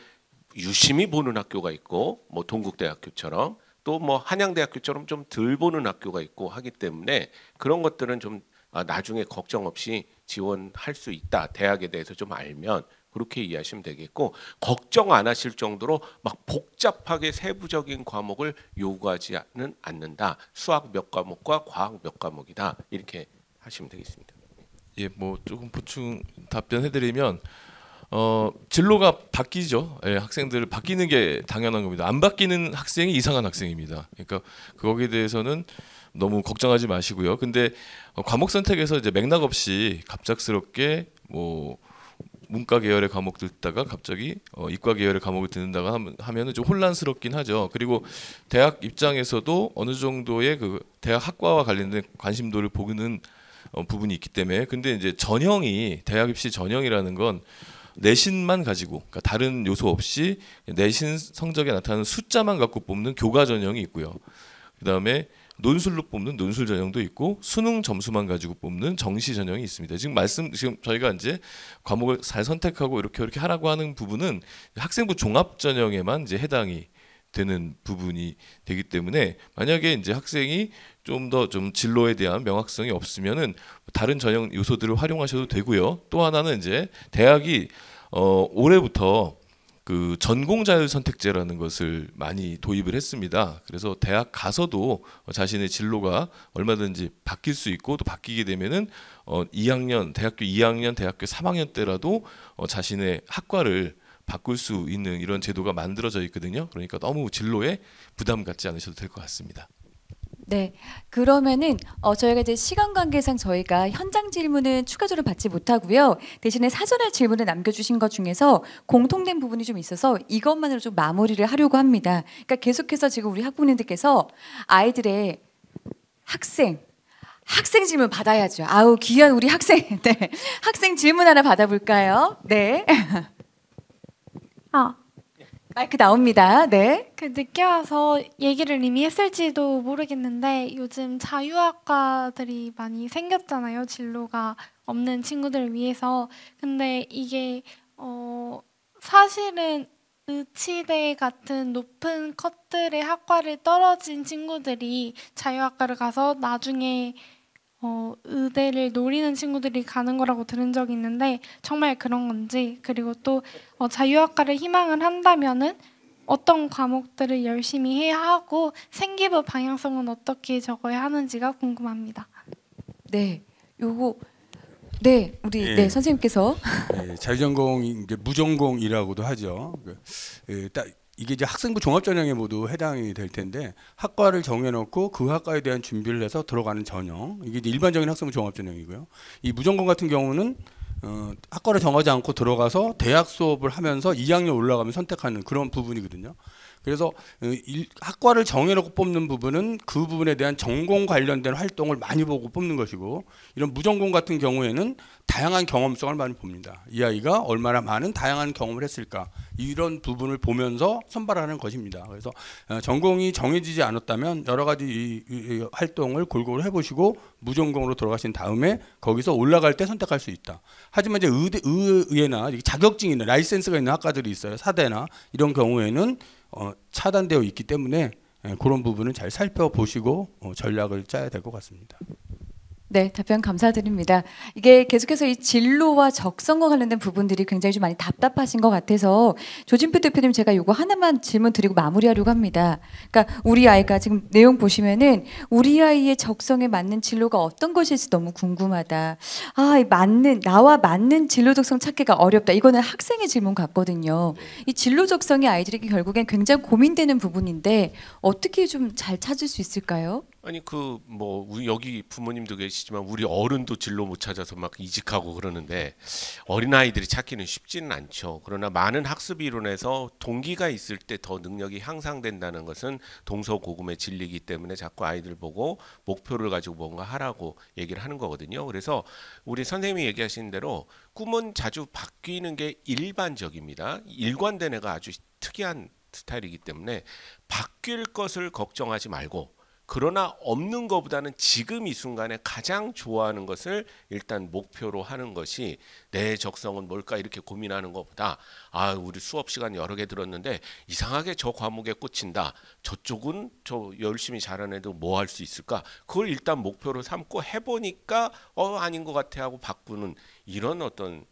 유심히 보는 학교가 있고 뭐 동국대학교처럼 또 뭐 한양대학교처럼 좀 덜 보는 학교가 있고 하기 때문에 그런 것들은 좀 나중에 걱정 없이 지원할 수 있다. 대학에 대해서 좀 알면 그렇게 이해하시면 되겠고 걱정 안 하실 정도로 막 복잡하게 세부적인 과목을 요구하지는 않는다. 수학 몇 과목과 과학 몇 과목이다. 이렇게 하시면 되겠습니다. 예, 뭐 조금 보충 답변해드리면 진로가 바뀌죠. 예, 학생들 바뀌는 게 당연한 겁니다. 안 바뀌는 학생이 이상한 학생입니다. 그러니까 거기에 대해서는 너무 걱정하지 마시고요. 근데 과목 선택에서 이제 맥락 없이 갑작스럽게 뭐 문과 계열의 과목 듣다가 갑자기 이과 계열의 과목을 듣는다가 하면은 좀 혼란스럽긴 하죠. 그리고 대학 입장에서도 어느 정도의 그 대학 학과와 관련된 관심도를 보는 부분이 있기 때문에 근데 이제 전형이 대학 입시 전형이라는 건 내신만 가지고 그러니까 다른 요소 없이 내신 성적에 나타나는 숫자만 갖고 뽑는 교과 전형이 있고요. 그다음에 논술로 뽑는 논술 전형도 있고 수능 점수만 가지고 뽑는 정시 전형이 있습니다. 지금 저희가 이제 과목을 잘 선택하고 이렇게 하라고 하는 부분은 학생부 종합 전형에만 이제 해당이 되는 부분이 되기 때문에 만약에 이제 학생이 좀 더 좀 진로에 대한 명확성이 없으면은 다른 전형 요소들을 활용하셔도 되고요. 또 하나는 이제 대학이 올해부터 그 전공 자율 선택제라는 것을 많이 도입을 했습니다. 그래서 대학 가서도 자신의 진로가 얼마든지 바뀔 수 있고 또 바뀌게 되면은 2학년 대학교 2학년 대학교 3학년 때라도 자신의 학과를 바꿀 수 있는 이런 제도가 만들어져 있거든요. 그러니까 너무 진로에 부담 갖지 않으셔도 될 것 같습니다. 네, 그러면은 저희가 이제 시간 관계상 저희가 현장 질문은 추가적으로 받지 못하고요. 대신에 사전에 질문을 남겨주신 것 중에서 공통된 부분이 좀 있어서 이것만으로 좀 마무리를 하려고 합니다. 그러니까 계속해서 지금 우리 학부모님들께서 아이들의 학생 질문 받아야죠. 아우 귀한 우리 학생, 네, 학생 질문 하나 받아볼까요? 네. 마이크 나옵니다. 네. 그 늦게 와서 얘기를 이미 했을지도 모르겠는데 요즘 자유학과들이 많이 생겼잖아요. 진로가 없는 친구들을 위해서. 근데 이게 사실은 의치대 같은 높은 컷들의 학과를 떨어진 친구들이 자유학과를 가서 나중에 의대를 노리는 친구들이 가는 거라고 들은 적이 있는데 정말 그런 건지 그리고 또 자유학과를 희망을 한다면은 어떤 과목들을 열심히 해야 하고 생기부 방향성은 어떻게 적어야 하는지가 궁금합니다. 네, 요거 네 우리 네 선생님께서 자유전공 이제 무전공이라고도 하죠. 이게 이제 학생부 종합전형에 모두 해당이 될 텐데 학과를 정해놓고 그 학과에 대한 준비를 해서 들어가는 전형 이게 이제 일반적인 학생부 종합전형이고요. 이 무전공 같은 경우는 학과를 정하지 않고 들어가서 대학 수업을 하면서 2학년 올라가면 선택하는 그런 부분이거든요. 그래서 학과를 정해놓고 뽑는 부분은 그 부분에 대한 전공 관련된 활동을 많이 보고 뽑는 것이고 이런 무전공 같은 경우에는 다양한 경험성을 많이 봅니다. 이 아이가 얼마나 많은 다양한 경험을 했을까 이런 부분을 보면서 선발하는 것입니다. 그래서 전공이 정해지지 않았다면 여러 가지 이 활동을 골고루 해보시고 무전공으로 들어가신 다음에 거기서 올라갈 때 선택할 수 있다. 하지만 이제 의대나 자격증이 있는 라이센스가 있는 학과들이 있어요. 사대나 이런 경우에는 차단되어 있기 때문에 그런 부분은 잘 살펴보시고 전략을 짜야 될 것 같습니다. 네, 답변 감사드립니다. 이게 계속해서 이 진로와 적성과 관련된 부분들이 굉장히 좀 많이 답답하신 것 같아서 조진표 대표님 제가 이거 하나만 질문 드리고 마무리하려고 합니다. 그러니까 우리 아이가 지금 내용 보시면은 우리 아이의 적성에 맞는 진로가 어떤 것일지 너무 궁금하다. 나와 맞는 진로 적성 찾기가 어렵다. 이거는 학생의 질문 같거든요. 이 진로 적성이 아이들에게 결국엔 굉장히 고민되는 부분인데 어떻게 좀 잘 찾을 수 있을까요? 아니 그 뭐 우리 여기 부모님도 계시지만 우리 어른도 진로 못 찾아서 막 이직하고 그러는데 어린아이들이 찾기는 쉽지는 않죠. 그러나 많은 학습 이론에서 동기가 있을 때 더 능력이 향상된다는 것은 동서고금의 진리이기 때문에 자꾸 아이들 보고 목표를 가지고 뭔가 하라고 얘기를 하는 거거든요. 그래서 우리 선생님이 얘기하신 대로 꿈은 자주 바뀌는 게 일반적입니다. 일관된 애가 아주 특이한 스타일이기 때문에 바뀔 것을 걱정하지 말고, 그러나 없는 것보다는 지금 이 순간에 가장 좋아하는 것을 일단 목표로 하는 것이, 내 적성은 뭘까 이렇게 고민하는 것보다 아 우리 수업 시간 여러 개 들었는데 이상하게 저 과목에 꽂힌다, 저쪽은 저 열심히 잘하는 애도 뭐 할 수 있을까, 그걸 일단 목표로 삼고 해보니까 아닌 것 같아 하고 바꾸는 이런 어떤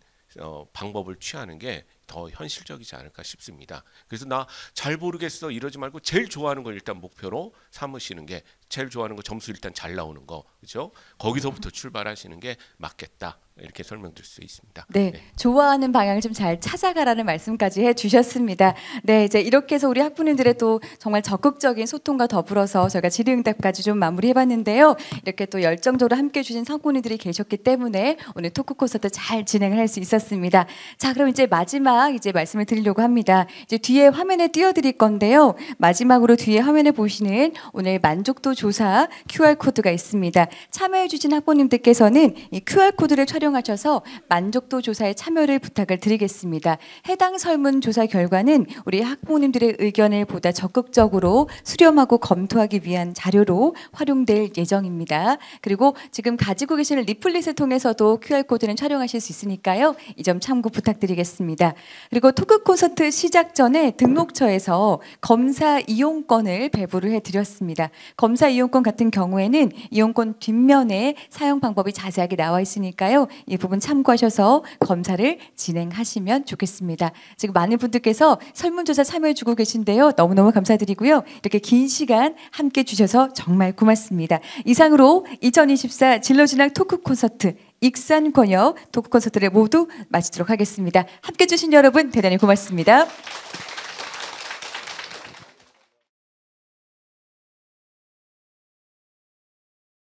방법을 취하는 게 더 현실적이지 않을까 싶습니다. 그래서 나 잘 모르겠어 이러지 말고 제일 좋아하는 걸 일단 목표로 삼으시는 게, 제일 좋아하는 거 점수 일단 잘 나오는 거, 그렇죠? 거기서부터 출발하시는 게 맞겠다, 이렇게 설명드릴 수 있습니다. 네, 좋아하는 방향을 좀 잘 찾아가라는 말씀까지 해주셨습니다. 네, 이제 이렇게 해서 우리 학부모님들의 또 정말 적극적인 소통과 더불어서 저희가 질의응답까지 좀 마무리해봤는데요. 이렇게 또 열정적으로 함께해 주신 학부모님들이 계셨기 때문에 오늘 토크 콘서트 잘 진행을 할 수 있었습니다. 자, 그럼 이제 마지막 이제 말씀을 드리려고 합니다. 이제 뒤에 화면에 띄워드릴 건데요. 마지막으로 뒤에 화면에 보시는 오늘 만족도 조사 QR코드가 있습니다. 참여해주신 학부모님들께서는 이 QR코드를 촬영하셔서 만족도 조사에 참여를 부탁을 드리겠습니다. 해당 설문조사 결과는 우리 학부모님들의 의견을 보다 적극적으로 수렴하고 검토하기 위한 자료로 활용될 예정입니다. 그리고 지금 가지고 계시는 리플릿을 통해서도 QR코드는 촬영하실 수 있으니까요. 이 점 참고 부탁드리겠습니다. 그리고 토크 콘서트 시작 전에 등록처에서 검사 이용권을 배부를 해드렸습니다. 검사 이용권 같은 경우에는 이용권 뒷면에 사용 방법이 자세하게 나와 있으니까요. 이 부분 참고하셔서 검사를 진행하시면 좋겠습니다. 지금 많은 분들께서 설문조사 참여해주고 계신데요. 너무너무 감사드리고요. 이렇게 긴 시간 함께 주셔서 정말 고맙습니다. 이상으로 2024 진로진학 토크 콘서트 익산권역 토크 콘서트를 모두 마치도록 하겠습니다. 함께 해주신 여러분 대단히 고맙습니다.